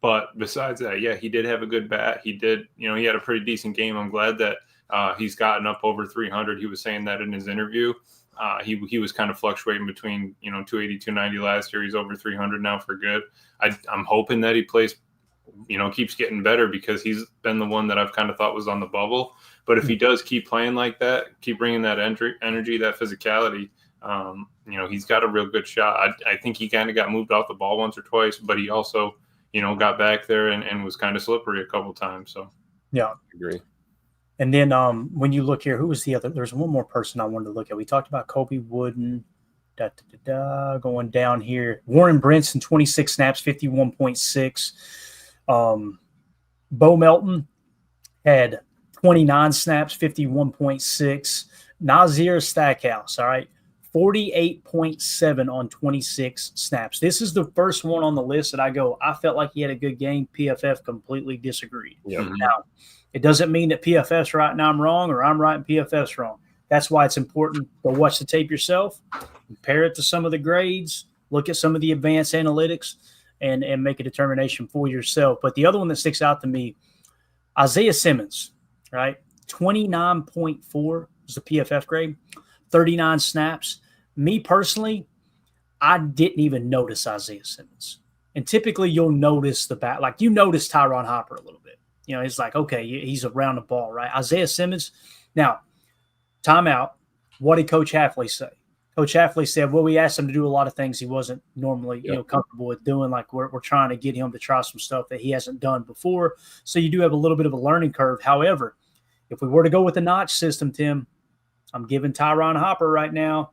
But besides that, yeah, he did have a good bat. He did, he had a pretty decent game. I'm glad that He's gotten up over 300. He was saying that in his interview. He was kind of fluctuating between 280, 290 last year. He's over 300 now for good. I'm hoping that he plays, keeps getting better, because he's been the one that I've kind of thought was on the bubble. But if he does keep playing like that, keep bringing that energy, that physicality, he's got a real good shot. I think he kind of got moved off the ball once or twice, but he also, got back there and was kind of slippery a couple times. So yeah, I agree. And then when you look here, who was the other? There's one more person I wanted to look at. We talked about Kobe Wooden. Going down here, Warren Brinson, 26 snaps, 51.6. Bo Melton had 29 snaps, 51.6. Nazir Stackhouse, all right, 48.7 on 26 snaps. This is the first one on the list that I felt like he had a good game. PFF completely disagreed. Yep. Now, it doesn't mean that PFF's right and I'm wrong, or I'm right and PFF's wrong. That's why it's important to watch the tape yourself, compare it to some of the grades, look at some of the advanced analytics, and make a determination for yourself. But the other one that sticks out to me, Isaiah Simmons, right? 29.4 is the PFF grade, 39 snaps. Me personally, I didn't even notice Isaiah Simmons. And typically you'll notice the back, like you notice Tyron Hopper a little bit. It's like, okay, he's around the ball, right? Isaiah Simmons. Now, timeout. What did Coach Hafley say? Coach Hafley said, well, we asked him to do a lot of things he wasn't normally comfortable with doing. Like we're trying to get him to try some stuff that he hasn't done before. So you do have a little bit of a learning curve. However, if we were to go with the notch system, Tim, I'm giving Tyron Hopper right now.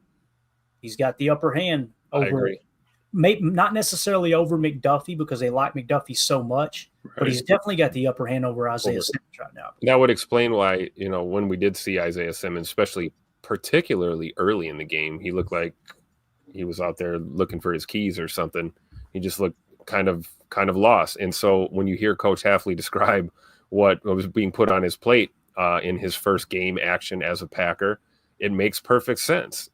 He's got the upper hand over. I agree. Maybe not necessarily over McDuffie, because they like McDuffie so much, but he's definitely got the upper hand over Isaiah Simmons right now. That would explain why, when we did see Isaiah Simmons, especially particularly early in the game, he looked like he was out there looking for his keys or something. He just looked kind of lost. And so when you hear Coach Hafley describe what was being put on his plate in his first game action as a Packer, it makes perfect sense,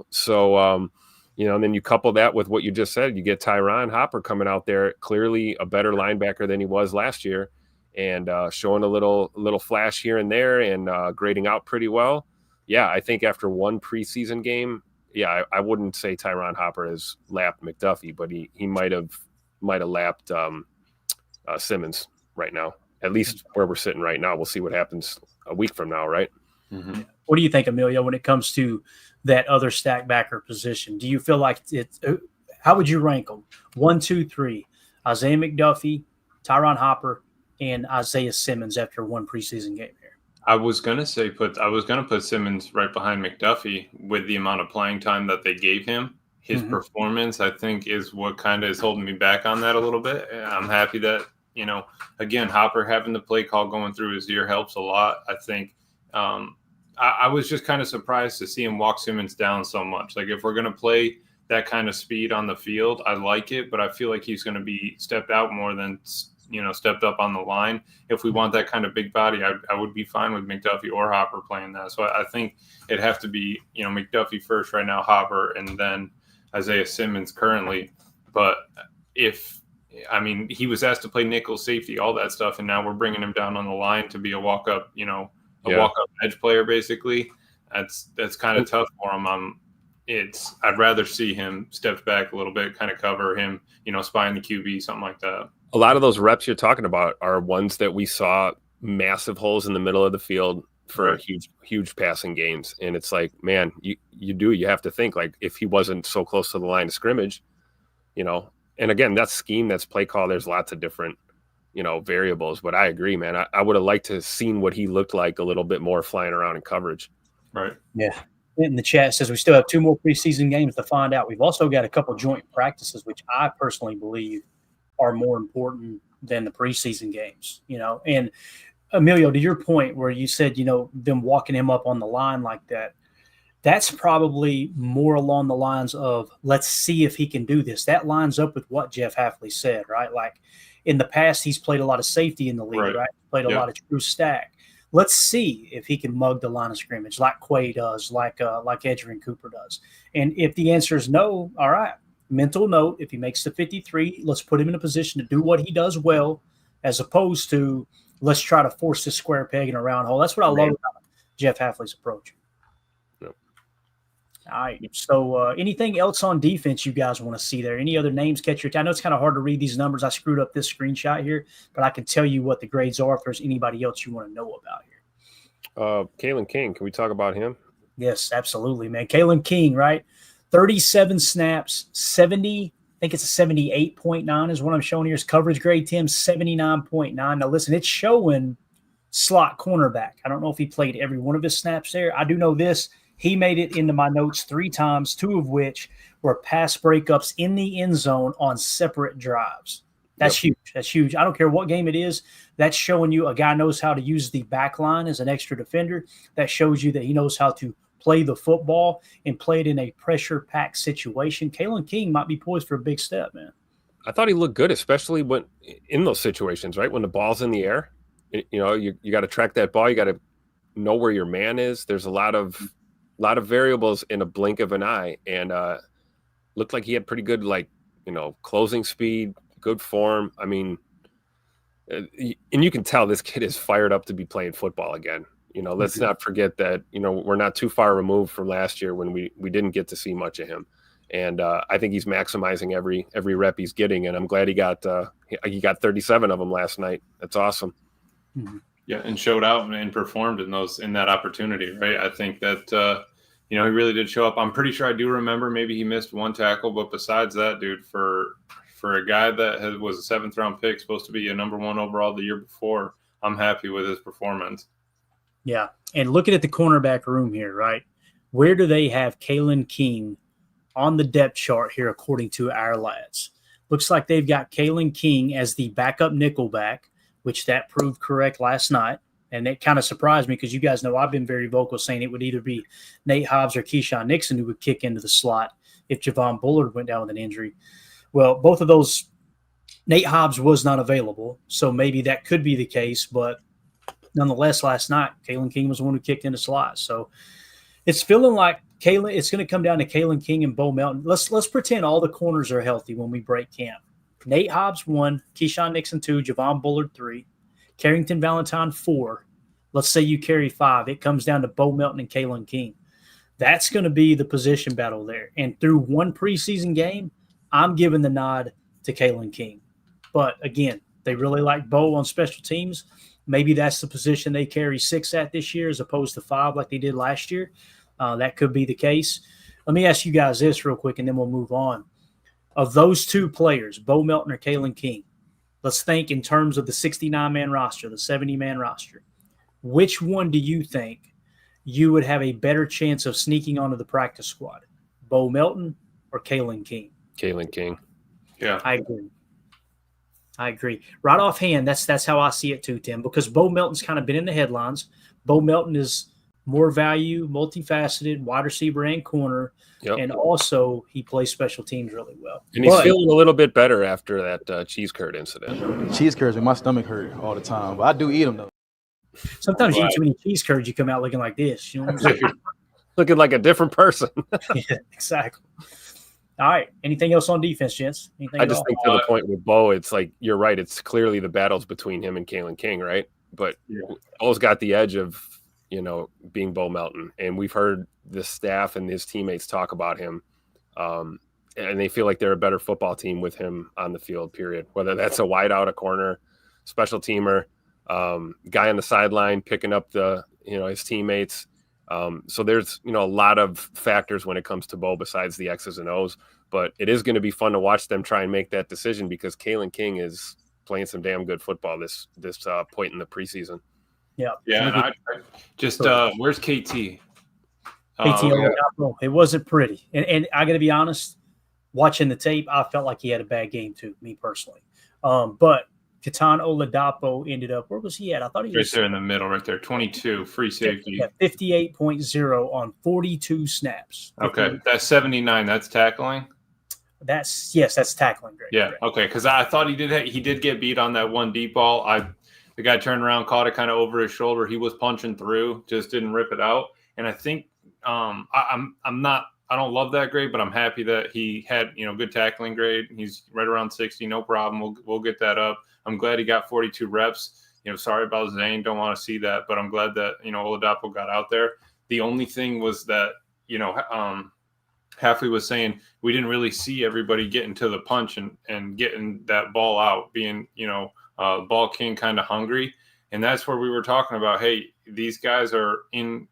So, and then you couple that with what you just said, you get Tyron Hopper coming out there, clearly a better linebacker than he was last year, and showing a little flash here and there, and grading out pretty well. Yeah, I think after one preseason game, I wouldn't say Tyron Hopper has lapped McDuffie, but he might have lapped Simmons right now, at least where we're sitting right now. We'll see what happens a week from now, right? Mm-hmm. What do you think, Emilio, when it comes to that other stack backer position? Do you feel like how would you rank them? 1, 2, 3, Isaiah McDuffie, Tyron Hopper, and Isaiah Simmons after one preseason game here? I was gonna put Simmons right behind McDuffie with the amount of playing time that they gave him. His performance, I think, is what kind of is holding me back on that a little bit. I'm happy that, again, Hopper having the play call going through his ear helps a lot. I think I was just kind of surprised to see him walk Simmons down so much. Like, if we're going to play that kind of speed on the field, I like it, but I feel like he's going to be stepped out more than, stepped up on the line. If we want that kind of big body, I would be fine with McDuffie or Hopper playing that. So I think it'd have to be, McDuffie first right now, Hopper, and then Isaiah Simmons currently. But he was asked to play nickel, safety, all that stuff, and now we're bringing him down on the line to be a walk-up, walk-up edge player, basically. That's kind of tough for him. I'd rather see him step back a little bit, kind of cover him, spying the QB, something like that. A lot of those reps you're talking about are ones that we saw massive holes in the middle of the field for huge passing games. And it's like, man, you have to think, like, if he wasn't so close to the line of scrimmage, and again, that's scheme, that's play call. There's lots of different, variables, but I agree, man. I would have liked to have seen what he looked like a little bit more flying around in coverage. Right. Yeah. In the chat says we still have 2 more preseason games to find out. We've also got a couple joint practices, which I personally believe are more important than the preseason games, and Emilio, to your point where you said, them walking him up on the line like that, that's probably more along the lines of, let's see if he can do this. That lines up with what Jeff Hafley said, right? Like, in the past, he's played a lot of safety in the league, right? Played a lot of true stack. Let's see if he can mug the line of scrimmage like Quay does, like Edgerrin Cooper does. And if the answer is no, all right, mental note, if he makes the 53, let's put him in a position to do what he does well, as opposed to let's try to force this square peg in a round hole. That's what I love about Jeff Hafley's approach. Yep. All right. So anything else on defense you guys want to see there? Any other names catch your attention? I know it's kind of hard to read these numbers. I screwed up this screenshot here, but I can tell you what the grades are if there's anybody else you want to know about here. Kalen King, can we talk about him? Yes, absolutely, man. Kalen King, right? 37 snaps, 70, I think it's a 78.9 is what I'm showing here. His coverage grade, Tim, 79.9. Now, listen, it's showing slot cornerback. I don't know if he played every one of his snaps there. I do know this. He made it into my notes 3 times, 2 of which were pass breakups in the end zone on separate drives. That's huge. That's huge. I don't care what game it is. That's showing you a guy knows how to use the back line as an extra defender. That shows you that he knows how to play the football and play it in a pressure-packed situation. Kalen King might be poised for a big step, man. I thought he looked good, especially when in those situations, right? When the ball's in the air, you got to track that ball. You got to know where your man is. There's a lot of variables in a blink of an eye, and looked like he had pretty good, closing speed, good form. I mean, and you can tell this kid is fired up to be playing football again. Let's not forget that, we're not too far removed from last year when we didn't get to see much of him. And I think he's maximizing every rep he's getting. And I'm glad he got 37 of them last night. That's awesome. Mm-hmm. Yeah. And showed out and performed in that opportunity. Right. I think that, he really did show up. I'm pretty sure I do remember maybe he missed 1 tackle, but besides that, dude, for a guy that was a 7th round pick, supposed to be a number 1 overall the year before, I'm happy with his performance. Yeah, and looking at the cornerback room here, right? Where do they have Kalen King on the depth chart here according to our lads? Looks like they've got Kalen King as the backup nickelback, which that proved correct last night. And it kind of surprised me because you guys know I've been very vocal saying it would either be Nate Hobbs or Keyshawn Nixon who would kick into the slot if Javon Bullard went down with an injury. Well, both of those, Nate Hobbs was not available, so maybe that could be the case, but nonetheless, last night, Kalen King was the one who kicked in the slot. So it's feeling like it's going to come down to Kalen King and Bo Melton. Let's pretend all the corners are healthy when we break camp. Nate Hobbs 1, Keyshawn Nixon 2, Javon Bullard 3, Carrington Valentine 4. Let's say you carry 5. It comes down to Bo Melton and Kalen King. That's going to be the position battle there. And through 1 preseason game, I'm giving the nod to Kalen King. But again, they really like Bo on special teams. Maybe that's the position they carry 6 at this year as opposed to 5 like they did last year. That could be the case. Let me ask you guys this real quick, and then we'll move on. Of those 2 players, Bo Melton or Kalen King, let's think in terms of the 69-man roster, the 70-man roster. Which one do you think you would have a better chance of sneaking onto the practice squad, Bo Melton or Kalen King? Kalen King. Yeah, I agree. Right offhand, that's how I see it too, Tim, because Bo Melton's kind of been in the headlines. Bo Melton is more value, multifaceted, wide receiver and corner, and also he plays special teams really well. And he's feeling a little bit better after that cheese curd incident. Cheese curds make my stomach hurt all the time, but I do eat them though. Sometimes you eat too many cheese curds, you come out looking like this. You know what I'm saying? Looking like a different person. Yeah, exactly. All right. Anything else on defense, gents? I just think to the point with Bo, it's like you're right. It's clearly the battles between him and Kalen King, right? But Bo's got the edge of, being Bo Melton. And we've heard the staff and his teammates talk about him. And they feel like they're a better football team with him on the field, period. Whether that's a wideout, a corner, special teamer, guy on the sideline picking up his teammates. So there's, a lot of factors when it comes to Bo besides the X's and O's, but it is going to be fun to watch them try and make that decision because Kalen King is playing some damn good football this point in the preseason. Yeah. Yeah. And I just, where's KT? It wasn't pretty. And I got to be honest, watching the tape, I felt like he had a bad game too, me personally. But Ketan Oladapo ended up, where was he at? I thought he was right there in the middle, right there. 22, free safety. Yeah, 58.0 on 42 snaps. Okay. That's 79. That's tackling. That's tackling grade. Yeah. Okay. Because I thought he did get beat on that one deep ball. The guy turned around, caught it kind of over his shoulder. He was punching through, just didn't rip it out. And I think I don't love that grade, but I'm happy that he had good tackling grade. He's right around 60, no problem. We'll get that up. I'm glad he got 42 reps. sorry about Zane. Don't want to see that, but I'm glad that, Oladapo got out there. The only thing was that, Hafley was saying we didn't really see everybody getting to the punch and getting that ball out, being, ball king kind of hungry. And that's where we were talking about, hey, these guys are in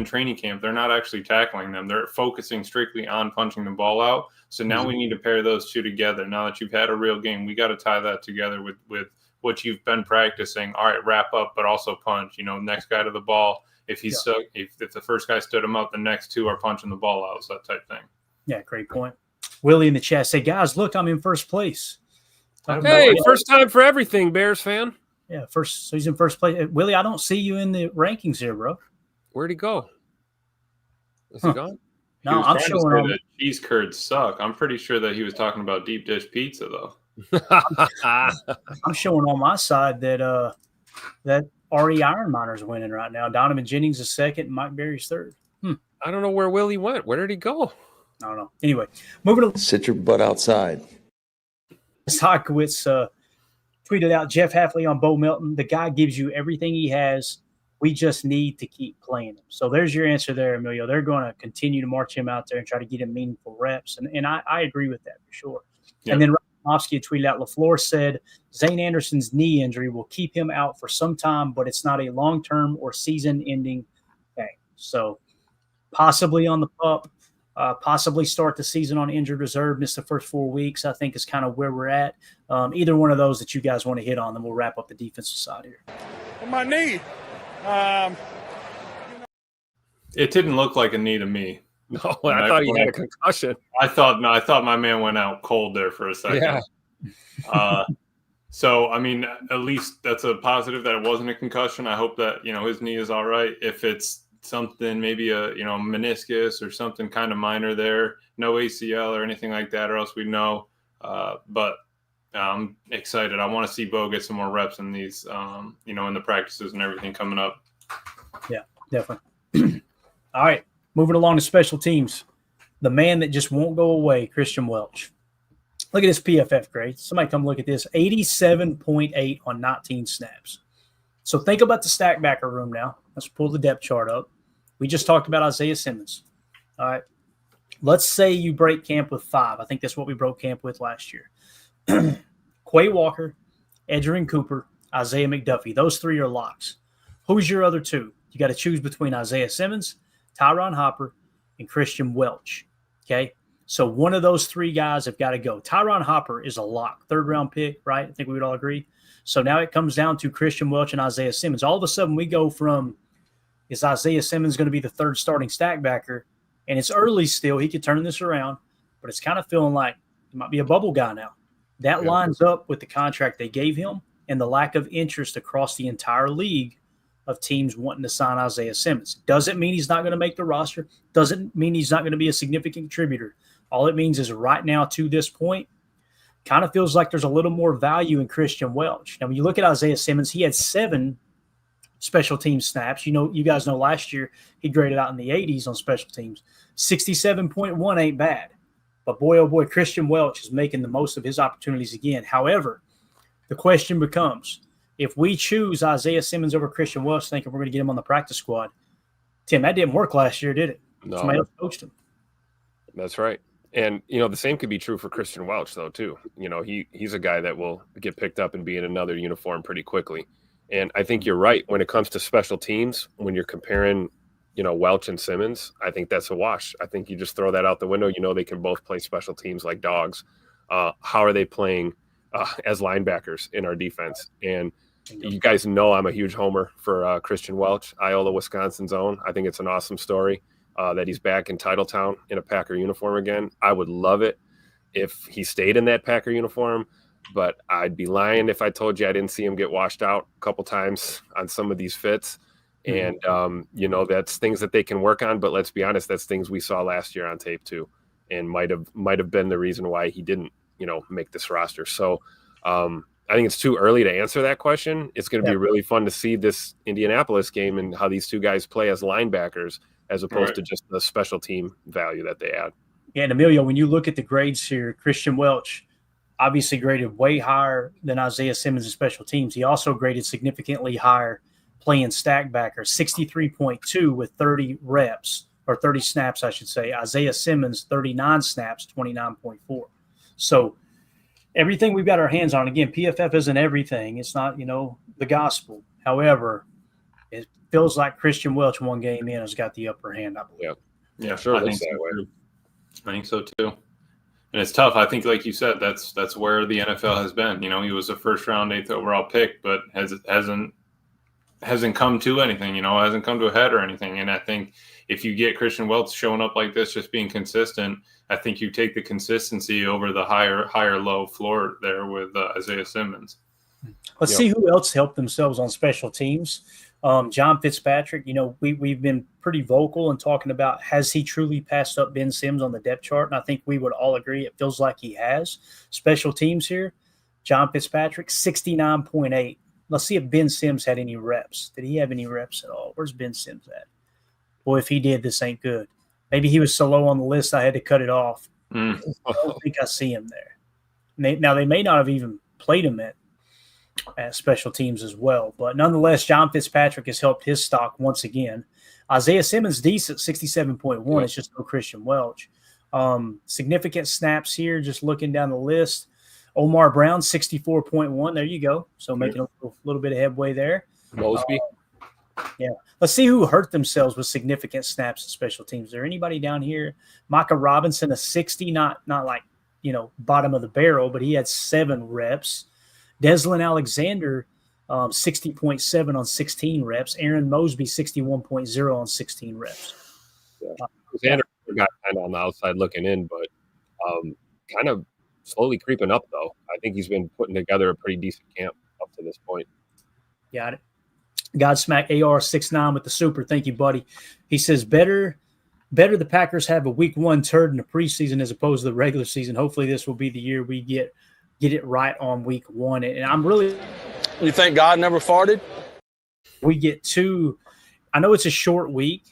training camp. They're not actually tackling them. They're focusing strictly on punching the ball out. So now we need to pair those two together. Now that you've had a real game, we got to tie that together with what you've been practicing. All right, wrap up, but also punch. Next guy to the ball. If he's stuck, if the first guy stood him up, the next two are punching the ball out. So that type thing. Yeah, great point. Willie in the chat say, guys, look, I'm in first place. Hey, first time for everything, Bears fan. Yeah, so he's in first place. Willie, I don't see you in the rankings here, bro. Where'd he go? Is he gone? No, I'm showing on. That cheese curds suck. I'm pretty sure that he was talking about deep dish pizza, though. I'm showing on my side that that RE Iron Miner's winning right now. Donovan Jennings is second, and Mike Berry's third. I don't know where Willie went. Where did he go? I don't know. Anyway, moving on. Sit your butt outside. Sockowitz tweeted out Jeff Hafley on Bo Melton. The guy gives you everything he has. We just need to keep playing him. So there's your answer there, Emilio. They're going to continue to march him out there and try to get him meaningful reps. And I agree with that for sure. Yep. And then Rafsky tweeted out, LaFleur said Zane Anderson's knee injury will keep him out for some time, but it's not a long-term or season-ending thing. So possibly on the pup, possibly start the season on injured reserve, miss the first 4 weeks, I think is kind of where we're at. Either one of those that you guys want to hit on, then we'll wrap up the defensive side here. My knee. It didn't look like a knee to me. No, I thought he had a concussion. I thought my man went out cold there for a second. Yeah. So, I mean, at least that's a positive that it wasn't a concussion. I hope that, his knee is all right. If it's something, maybe a, meniscus or something kind of minor there, no ACL or anything like that, or else we'd know. But I'm excited. I want to see Bo get some more reps in these, in the practices and everything coming up. Yeah, definitely. All right, moving along to special teams. The man that just won't go away, Christian Welch. Look at this PFF grade. Somebody come look at this. 87.8 on 19 snaps. So think about the stack backer room now. Let's pull the depth chart up. We just talked about Isaiah Simmons. All right. Let's say you break camp with 5. I think that's what we broke camp with last year. Quay Walker, Edgerrin Cooper, Isaiah McDuffie. Those 3 are locks. Who's your other 2? You got to choose between Isaiah Simmons, Tyron Hopper, and Christian Welch. Okay? So one of those 3 guys have got to go. Tyron Hopper is a lock. 3rd-round pick, right? I think we would all agree. So now it comes down to Christian Welch and Isaiah Simmons. All of a sudden we go from, is Isaiah Simmons going to be the 3rd starting stack backer? And it's early still. He could turn this around. But it's kind of feeling like he might be a bubble guy now. That lines up with the contract they gave him and the lack of interest across the entire league of teams wanting to sign Isaiah Simmons. Doesn't mean he's not going to make the roster. Doesn't mean he's not going to be a significant contributor. All it means is right now to this point, kind of feels like there's a little more value in Christian Welch. Now, when you look at Isaiah Simmons, he had 7 special team snaps. You guys know last year he graded out in the 80s on special teams. 67.1 ain't bad. But boy, oh boy, Christian Welch is making the most of his opportunities again. However, the question becomes, if we choose Isaiah Simmons over Christian Welch thinking we're going to get him on the practice squad, Tim, that didn't work last year, did it? No. Somebody else coached him. That's right. And, the same could be true for Christian Welch, though, too. He's a guy that will get picked up and be in another uniform pretty quickly. And I think you're right. When it comes to special teams, when you're comparing, Welch and Simmons, I think that's a wash. I think you just throw that out the window. They can both play special teams like dogs. How are they playing as linebackers in our defense? And you guys know I'm a huge homer for Christian Welch, Iola, Wisconsin's own. I think it's an awesome story. That he's back in Titletown in a Packer uniform again. I would love it if he stayed in that Packer uniform, but I'd be lying if I told you I didn't see him get washed out a couple times on some of these fits. And, that's things that they can work on, but let's be honest, that's things we saw last year on tape too, and might have been the reason why he didn't, make this roster. So I think it's too early to answer that question. It's going to be really fun to see this Indianapolis game and how these 2 guys play as linebackers, as opposed to just the special team value that they add. Yeah, and Emilio, when you look at the grades here, Christian Welch, obviously graded way higher than Isaiah Simmons in special teams. He also graded significantly higher playing stack backer, 63.2 with 30 reps, or 30 snaps, I should say. Isaiah Simmons, 39 snaps, 29.4. So everything we've got our hands on, again, PFF isn't everything. It's not, the gospel. However, it feels like Christian Welch one game in has got the upper hand, I believe. Yeah, Sure, I think so too. I think so too. And it's tough. I think, like you said, that's where the NFL has been. He was a first round 8th overall pick, but hasn't come to anything. Hasn't come to a head or anything. And I think if you get Christian Welch showing up like this, just being consistent, I think you take the consistency over the higher low floor there with Isaiah Simmons. Let's see who else helped themselves on special teams. John Fitzpatrick, we've been pretty vocal in talking about, has he truly passed up Ben Sims on the depth chart? And I think we would all agree it feels like he has. Special teams here, John Fitzpatrick, 69.8. Let's see if Ben Sims had any reps. Did he have any reps at all? Where's Ben Sims at? Boy, if he did, this ain't good. Maybe he was so low on the list I had to cut it off. I don't think I see him there. Now, they may not have even played him at special teams as well. But nonetheless, John Fitzpatrick has helped his stock once again. Isaiah Simmons, decent, 67.1. It's just no Christian Welch. Significant snaps here, just looking down the list. Omar Brown, 64.1. There you go. So making a little bit of headway there. Mosby. Let's see who hurt themselves with significant snaps in special teams. Is there anybody down here? Micah Robinson, a 60, not like, bottom of the barrel, but he had 7 reps. Deslin Alexander, 60.7 on 16 reps. Aaron Mosby, 61.0 on 16 reps. Alexander got kind of on the outside looking in, but kind of slowly creeping up, though. I think he's been putting together a pretty decent camp up to this point. Got it. Godsmack AR69 with the super. Thank you, buddy. He says, better the Packers have a week 1 turd in the preseason as opposed to the regular season. Hopefully this will be the year we get it right on week 1. And I'm really – You think God never farted? We get 2 – I know it's a short week,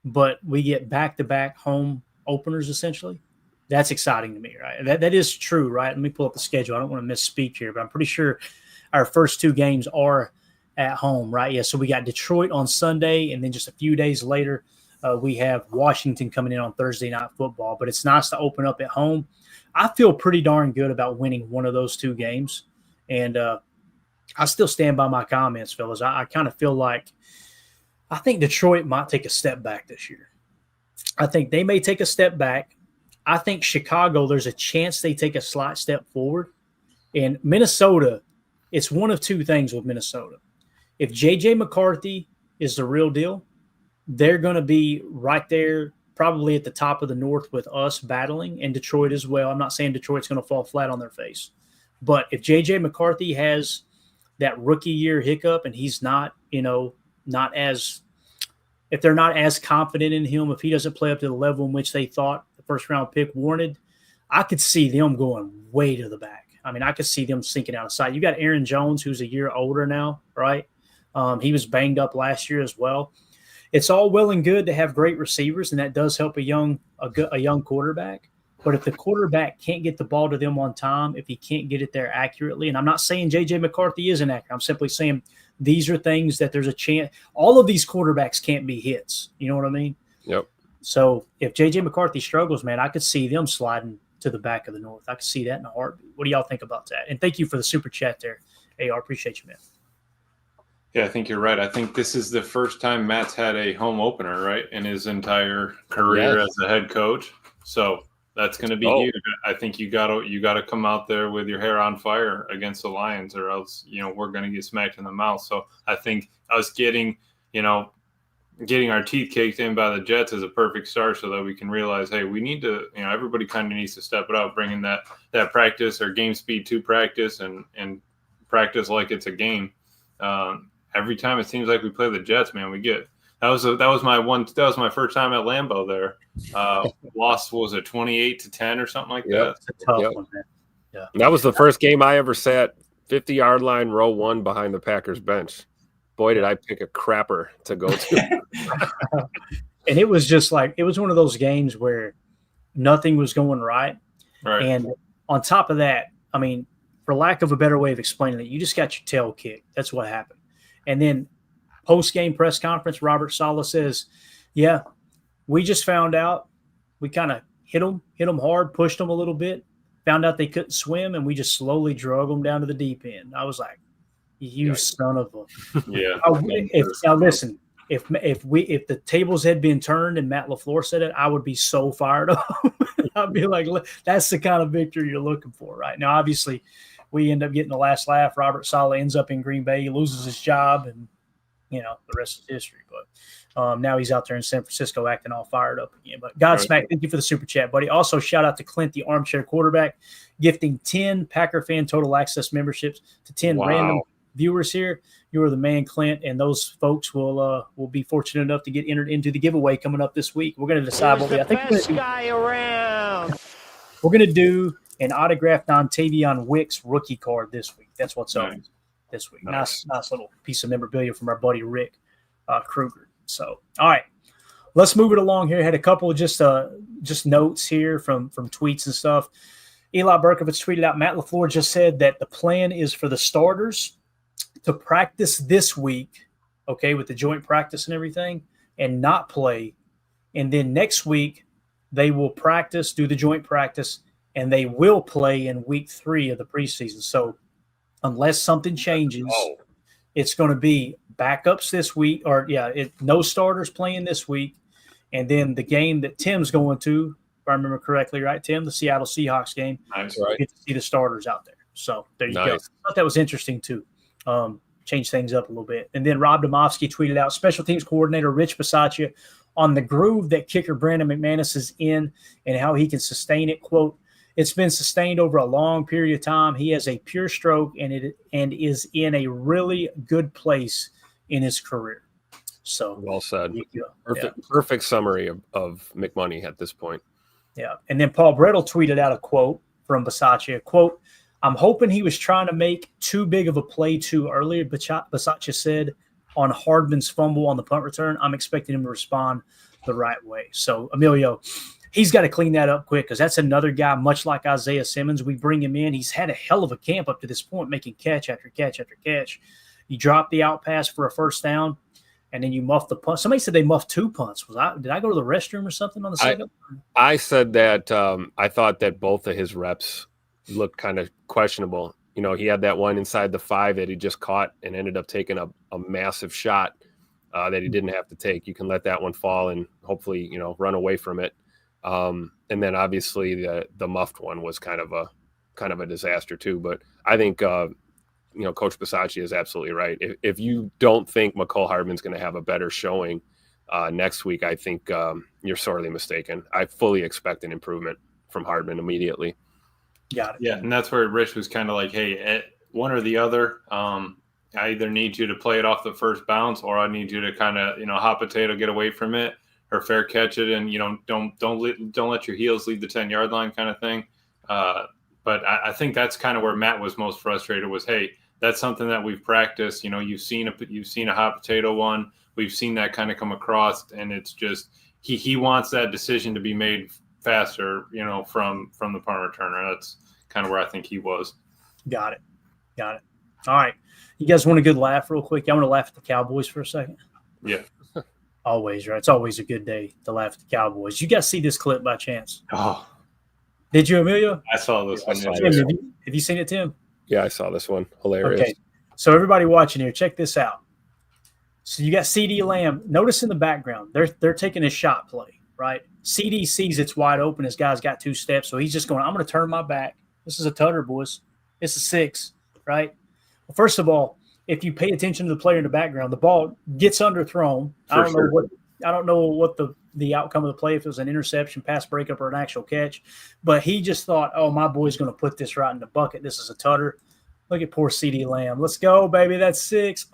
but we get back-to-back home openers essentially. That's exciting to me, right? That is true, right? Let me pull up the schedule. I don't want to misspeak here, but I'm pretty sure our first 2 games are at home, right? Yeah, so we got Detroit on Sunday, and then just a few days later we have Washington coming in on Thursday Night Football. But it's nice to open up at home. I feel pretty darn good about winning one of those 2 games. And I still stand by my comments, fellas. I kind of feel like I think Detroit might take a step back this year. I think they may take a step back. I think Chicago, there's a chance they take a slight step forward. And Minnesota, it's one of 2 things with Minnesota. If J.J. McCarthy is the real deal, they're going to be right there probably at the top of the North with us battling, and Detroit as well. I'm not saying Detroit's going to fall flat on their face. But if J.J. McCarthy has that rookie year hiccup and he's not, not as – if they're not as confident in him, if he doesn't play up to the level in which they thought the first-round pick warranted, I could see them going way to the back. I mean, I could see them sinking out of sight. You got Aaron Jones, who's a year older now, right? He was banged up last year as well. It's all well and good to have great receivers, and that does help a young quarterback. But if the quarterback can't get the ball to them on time, if he can't get it there accurately, and I'm not saying J.J. McCarthy isn't accurate. I'm simply saying these are things that there's a chance. All of these quarterbacks can't be hits. You know what I mean? Yep. So if J.J. McCarthy struggles, man, I could see them sliding to the back of the North. I could see that in a heartbeat. What do y'all think about that? And thank you for the super chat there, AR. Appreciate you, man. Yeah, I think you're right. I think this is the first time Matt's had a home opener, right, in his entire career as a head coach. So that's going to be huge. I think you got to come out there with your hair on fire against the Lions, or else we're going to get smacked in the mouth. So I think us getting our teeth kicked in by the Jets is a perfect start, so that we can realize, hey, we need to, everybody kind of needs to step it up, bringing that practice or game speed to practice and practice like it's a game. Every time it seems like we play the Jets, man, we get that was my first time at Lambeau there. Lost, what was it, 28-10 or something like that? It's a tough one, man. Yeah. That was the first game I ever sat 50-yard line, row 1 behind the Packers bench. Boy, did I pick a crapper to go to. And it was just like, it was one of those games where nothing was going right. Right. And on top of that, I mean, for lack of a better way of explaining it, you just got your tail kicked. That's what happened. And then post-game press conference, Robert Saleh says, yeah, we just found out. We kind of hit them hard, pushed them a little bit, found out they couldn't swim, and we just slowly drug them down to the deep end. I was like, you son of a – Yeah. Now, listen, if the tables had been turned and Matt LaFleur said it, I would be so fired up. I'd be like, that's the kind of victory you're looking for, right? Now, obviously, we end up getting the last laugh. Robert Saleh ends up in Green Bay. He loses his job, and, the rest is history. But now he's out there in San Francisco acting all fired up again. But Godsmack, thank you for the super chat, buddy. Also, shout out to Clint, the armchair quarterback, gifting 10 Packer fan total access memberships to 10 random viewers here. You are the man, Clint, and those folks will be fortunate enough to get entered into the giveaway coming up this week. We're going to decide what I think we're going to do an autographed Dontavion Wicks rookie card this week. That's what's up this week. Nice little piece of memorabilia from our buddy Rick Kruger. So, all right, let's move it along here. I had a couple of just notes here from tweets and stuff. Eli Berkovich tweeted out, Matt LaFleur just said that the plan is for the starters to practice this week, okay, with the joint practice and everything, and not play. And then next week they will practice, do the joint practice, and they will play in week 3 of the preseason. So unless something changes, it's going to be backups this week, or no starters playing this week. And then the game that Tim's going to, if I remember correctly, right, Tim, the Seattle Seahawks game, Right. get to see the starters out there. So there you go. I thought that was interesting too. Change things up a little bit. And then Rob Domofsky tweeted out, special teams coordinator Rich Bisaccia on the groove that kicker Brandon McManus is in and how he can sustain it. Quote, it's been sustained over a long period of time. He has a pure stroke and is in a really good place in his career. So well said. Perfect summary of McMoney at this point. Yeah. And then Paul Brettel tweeted out a quote from Bisaccia, quote, I'm hoping he was trying to make too big of a play too early. Bisaccia said on Hardman's fumble on the punt return, I'm expecting him to respond the right way. So, Emilio, he's got to clean that up quick because that's another guy, much like Isaiah Simmons. We bring him in. He's had a hell of a camp up to this point, making catch after catch after catch. You drop the out pass for a first down, and then you muff the punt. Somebody said they muffed 2 punts. Did I go to the restroom or something on the second? I said that I thought that both of his reps looked kind of questionable. He had that one inside the 5 that he just caught and ended up taking a massive shot that he didn't have to take. You can let that one fall and hopefully, run away from it. And then obviously the muffed one was kind of a disaster too. But I think, Coach Bisaccia is absolutely right. If you don't think McCole Hardman's going to have a better showing next week, I think you're sorely mistaken. I fully expect an improvement from Hardman immediately. Got it. Yeah, and that's where Rich was kind of like, hey, one or the other. I either need you to play it off the first bounce, or I need you to kind of, hot potato, get away from it, or fair catch it, and don't let your heels lead the 10-yard line, kind of thing. But I think that's kind of where Matt was most frustrated. Was, hey, that's something that we've practiced. You've seen a hot potato one. We've seen that kind of come across, and it's just he wants that decision to be made faster, from the punt returner. That's kind of where I think he was. Got it. All right. You guys want a good laugh real quick? I want to laugh at the Cowboys for a second. Yeah. Always, right? It's always a good day to laugh at the Cowboys. You guys see this clip by chance? Oh. Did you, Emilio? I saw this one. Tim, have you seen it, Tim? Yeah, I saw this one. Hilarious. Okay. So everybody watching here, check this out. So you got CD Lamb. Notice in the background, they're taking a shot play, right? CD sees it's wide open. His guy's got 2 steps, so he's just going, I'm going to turn my back. This is a tutter, boys. It's a 6, right? Well, first of all, if you pay attention to the player in the background, the ball gets underthrown. I don't know what the outcome of the play, if it was an interception, pass breakup, or an actual catch. But he just thought, oh, my boy's going to put this right in the bucket. This is a tutter. Look at poor CD Lamb. Let's go, baby. That's 6.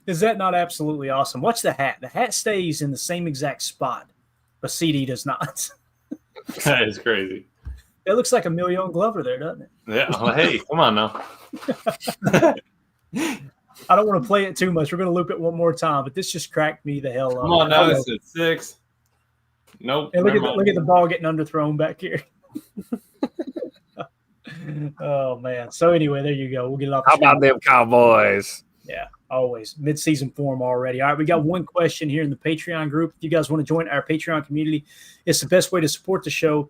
Is that not absolutely awesome? Watch the hat. The hat stays in the same exact spot, but CD does not. That is crazy. It looks like Emilio Glover there, doesn't it? Yeah. Well, hey, come on now. I don't want to play it too much. We're going to loop it one more time, but this just cracked me the hell up. Come on now. This is 6. Nope. And look at the ball getting underthrown back here. Oh man. So anyway, there you go. We'll get it off. How about them Cowboys? Yeah, always mid-season form already. All right, we got one question here in the Patreon group. If you guys want to join our Patreon community, it's the best way to support the show.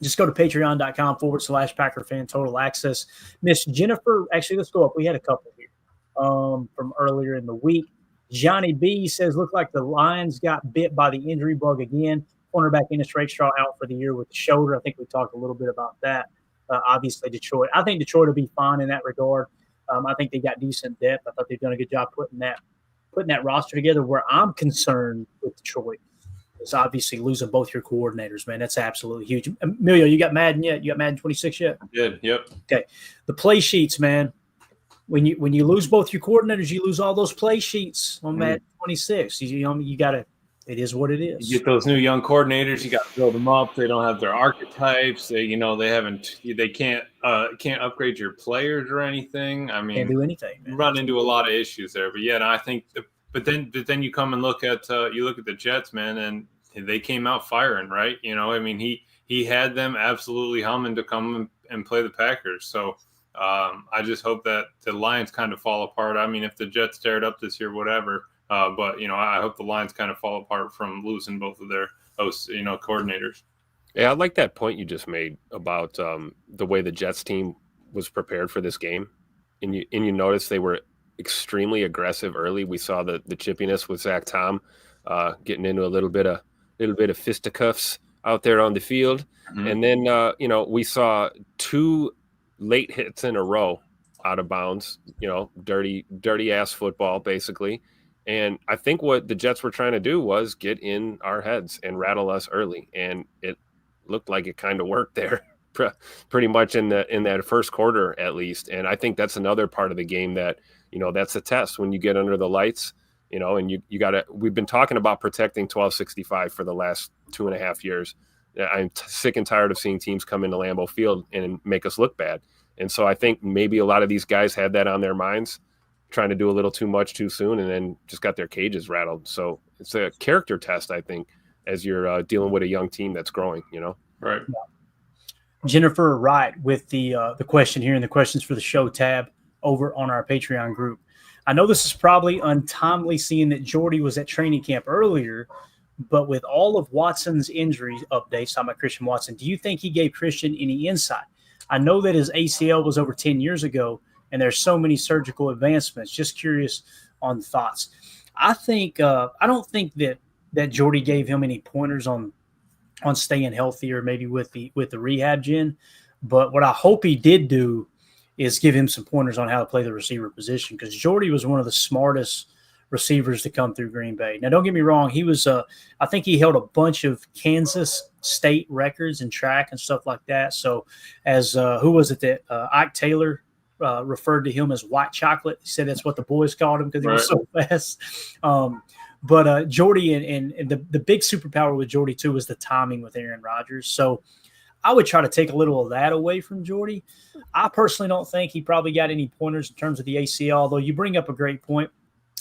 Just go to patreon.com/Packer Fan Total Access. Miss Jennifer, actually, let's go up. We had a couple here from earlier in the week. Johnny B says, look like the Lions got bit by the injury bug again. Cornerback Ennis Rakestraw out for the year with the shoulder. I think we talked a little bit about that. Obviously, Detroit. I think Detroit will be fine in that regard. I think they got decent depth. I thought they've done a good job putting that roster together. Where I'm concerned with Detroit is obviously losing both your coordinators, man. That's absolutely huge. Emilio, you got Madden yet? You got Madden 26 yet? I did. Yep. Okay. The play sheets, man. When you lose both your coordinators, you lose all those play sheets on Madden 26. You got to. It is what it is. You get those new young coordinators. You got to build them up. They don't have their archetypes. They can't upgrade your players or anything. I mean, can't do anything. You run into a lot of issues there. But yeah, and I think. But then you come and look at the Jets, man, and they came out firing, right? I mean, he had them absolutely humming to come and play the Packers. So I just hope that the Lions kind of fall apart. I mean, if the Jets tear it up this year, whatever. But I hope the Lions kind of fall apart from losing both of their coordinators. Yeah, I like that point you just made about the way the Jets team was prepared for this game, and you notice they were extremely aggressive early. We saw the chippiness with Zach Tom getting into a little bit of fisticuffs out there on the field, and then we saw 2 late hits in a row out of bounds. Dirty ass football basically. And I think what the Jets were trying to do was get in our heads and rattle us early, and it looked like it kind of worked there, pretty much in that first quarter at least. And I think that's another part of the game that that's a test when you get under the lights, and you got to. We've been talking about protecting 1265 for the last 2.5 years. I'm sick and tired of seeing teams come into Lambeau Field and make us look bad. And so I think maybe a lot of these guys had that on their minds, trying to do a little too much too soon, and then just got their cages rattled. So it's a character test, I think, as you're dealing with a young team that's growing, Right. Jennifer Wright with the question here and the questions for the show tab over on our Patreon group. I know this is probably untimely seeing that Jordy was at training camp earlier, but with all of Watson's injury updates, talking about Christian Watson, do you think he gave Christian any insight? I know that his ACL was over 10 years ago, and there's so many surgical advancements. Just curious on thoughts. I don't think that Jordy gave him any pointers on staying healthy or maybe with the rehab gen. But what I hope he did do is give him some pointers on how to play the receiver position, because Jordy was one of the smartest receivers to come through Green Bay. Now, don't get me wrong. He was I think he held a bunch of Kansas State records in track and stuff like that. So as who was it that Ike Taylor referred to him as white chocolate. He said that's what the boys called him because he was so fast. But Jordy and the big superpower with Jordy too was the timing with Aaron Rodgers. So I would try to take a little of that away from Jordy. I personally don't think he probably got any pointers in terms of the ACL, although you bring up a great point.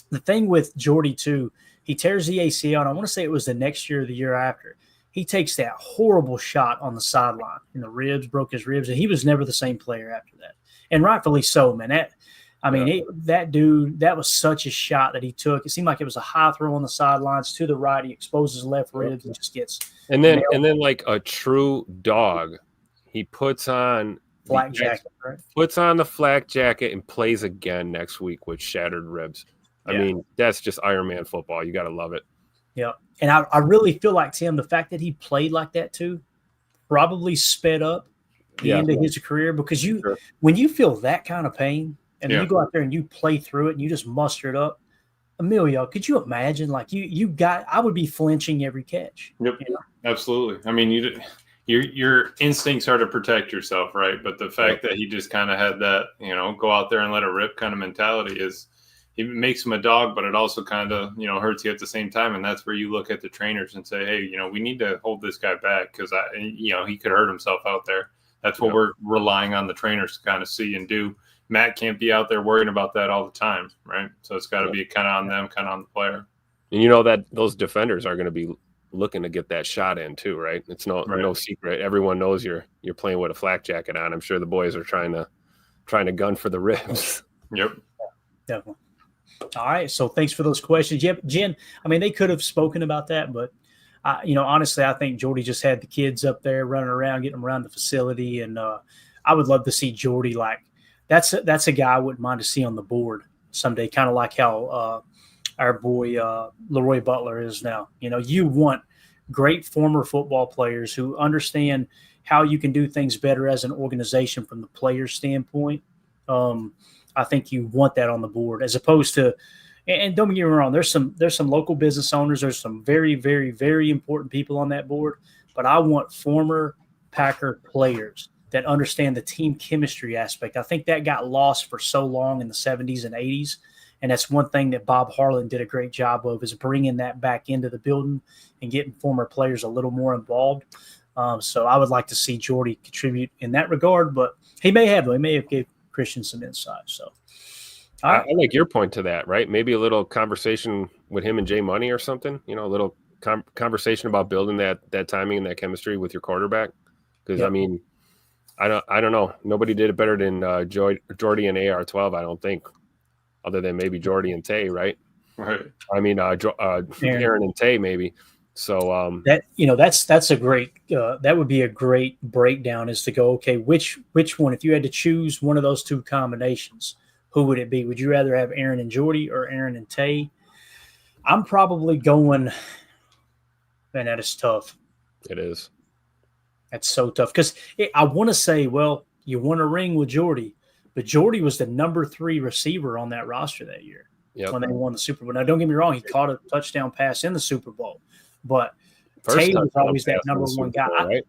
The thing with Jordy too, he tears the ACL, and I want to say it was the next year or the year after. He takes that horrible shot on the sideline in the ribs, broke his ribs, and he was never the same player after that. And rightfully so, man. That dude, that was such a shot that he took. It seemed like it was a high throw on the sidelines to the right. He exposes left ribs and just gets and then like a true dog, he puts on flak jacket, right? Puts on the flak jacket and plays again next week with shattered ribs. I mean, that's just Iron Man football. You got to love it. Yeah. And I really feel like, Tim, the fact that he played like that too probably sped up the end of his career, because when you feel that kind of pain and then you go out there and you play through it and you just muster it up, Emilio, could you imagine? Like I would be flinching every catch. Yep, absolutely. I mean, your instincts are to protect yourself, right? But the fact that he just kind of had that, go out there and let it rip kind of mentality it makes him a dog, but it also kind of, hurts you at the same time. And that's where you look at the trainers and say, hey, we need to hold this guy back because he could hurt himself out there. That's what we're relying on the trainers to kind of see and do. Matt can't be out there worrying about that all the time, right? So it's got to be kind of on them, kind of on the player. And that those defenders are going to be looking to get that shot in too, right? It's no secret. Everyone knows you're playing with a flak jacket on. I'm sure the boys are trying to gun for the ribs. Yep. Definitely. All right. So thanks for those questions. Yep, Jen, I mean, they could have spoken about that, but honestly, I think Jordy just had the kids up there running around, getting them around the facility. And I would love to see Jordy. Like that's a guy I wouldn't mind to see on the board someday, kind of like how our boy Leroy Butler is now. You want great former football players who understand how you can do things better as an organization from the player's standpoint. I think you want that on the board as opposed to, and don't get me wrong, there's some local business owners, there's some very, very, very important people on that board, but I want former Packer players that understand the team chemistry aspect. I think that got lost for so long in the 70s and 80s. And that's one thing that Bob Harlan did a great job of, is bringing that back into the building and getting former players a little more involved. So I would like to see Jordy contribute in that regard, but he may have gave Christian some insight. So I like your point to that, right? Maybe a little conversation with him and Jay Money or something, a little conversation about building that timing and that chemistry with your quarterback. Because, I mean, I don't know. Nobody did it better than Jordy and AR-12, I don't think, other than maybe Jordy and Tay, right? Right. I mean, Aaron and Tay maybe. So that's a great that would be a great breakdown, is to go, okay, which one, if you had to choose one of those two combinations, who would it be? Would you rather have Aaron and Jordy or Aaron and Tay? I'm probably going, man, that is tough. It is. That's so tough, because I want to say, well, you won a ring with Jordy, but Jordy was the number 3 receiver on that roster that year when they won the Super Bowl. Now, don't get me wrong, he caught a touchdown pass in the Super Bowl, but Tay was always that number 1 guy. Bowl, right?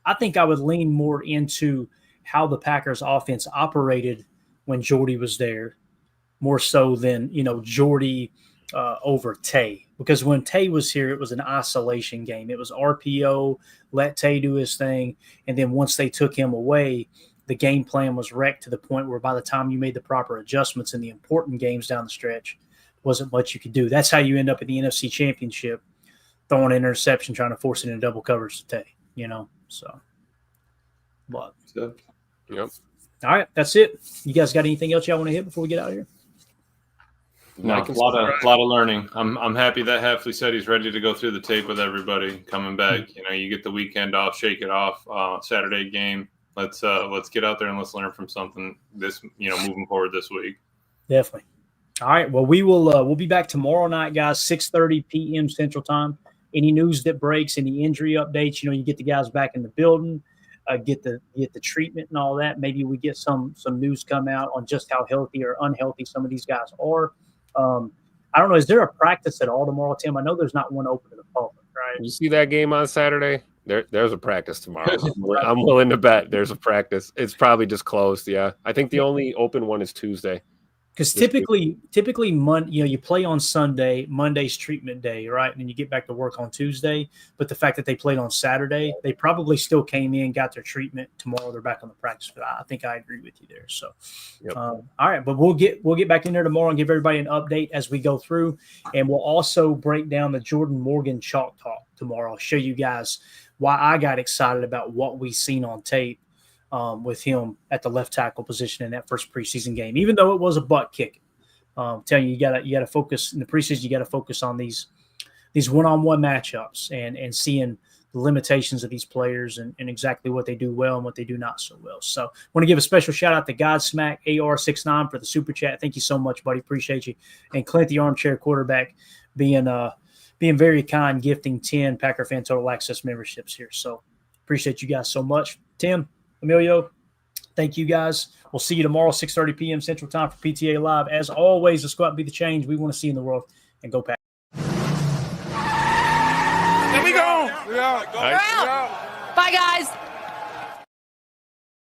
I think I would lean more into how the Packers offense operated when Jordy was there, more so than, Jordy over Tay. Because when Tay was here, it was an isolation game. It was RPO, let Tay do his thing. And then once they took him away, the game plan was wrecked to the point where by the time you made the proper adjustments in the important games down the stretch, wasn't much you could do. That's how you end up at the NFC Championship, throwing an interception, trying to force it into double coverage to Tay, So, but. Yep. All right, that's it. You guys got anything else y'all want to hit before we get out of here? No, a lot of learning. I'm happy that Hafley said he's ready to go through the tape with everybody coming back. You get the weekend off, shake it off. Saturday game. Let's get out there and let's learn from something moving forward this week. Definitely. All right. Well, we'll be back tomorrow night, guys, 6:30 p.m. Central Time. Any news that breaks, any injury updates, you get the guys back in the building. Get the treatment and all that. Maybe we get some news come out on just how healthy or unhealthy some of these guys are. I don't know. Is there a practice at all tomorrow, Tim? I know there's not one open to the public, right? You see that game on Saturday? There's a practice tomorrow. I'm willing to bet there's a practice. It's probably just closed. Yeah, I think the only open one is Tuesday. Because typically, you play on Sunday, Monday's treatment day, right? And then you get back to work on Tuesday. But the fact that they played on Saturday, they probably still came in, got their treatment. Tomorrow they're back on the practice. But I think I agree with you there. So, all right. But we'll get back in there tomorrow and give everybody an update as we go through. And we'll also break down the Jordan Morgan chalk talk tomorrow. I'll show you guys why I got excited about what we seen on tape. With him at the left tackle position in that first preseason game, even though it was a butt kick. Telling you gotta focus in the preseason. You got to focus on these one-on-one matchups and seeing the limitations of these players and exactly what they do well and what they do not so well. So, I want to give a special shout out to Godsmack AR69 for the super chat. Thank you so much, buddy. Appreciate you. And Clint, the armchair quarterback, being very kind, gifting 10 Packer Fan Total Access memberships here. So, appreciate you guys so much, Tim. Emilio, thank you guys. We'll see you tomorrow, 6:30 p.m. Central Time for PTA Live. As always, let's go out and be the change we want to see in the world, and go Pack. Here we go. Nice. Bye, guys.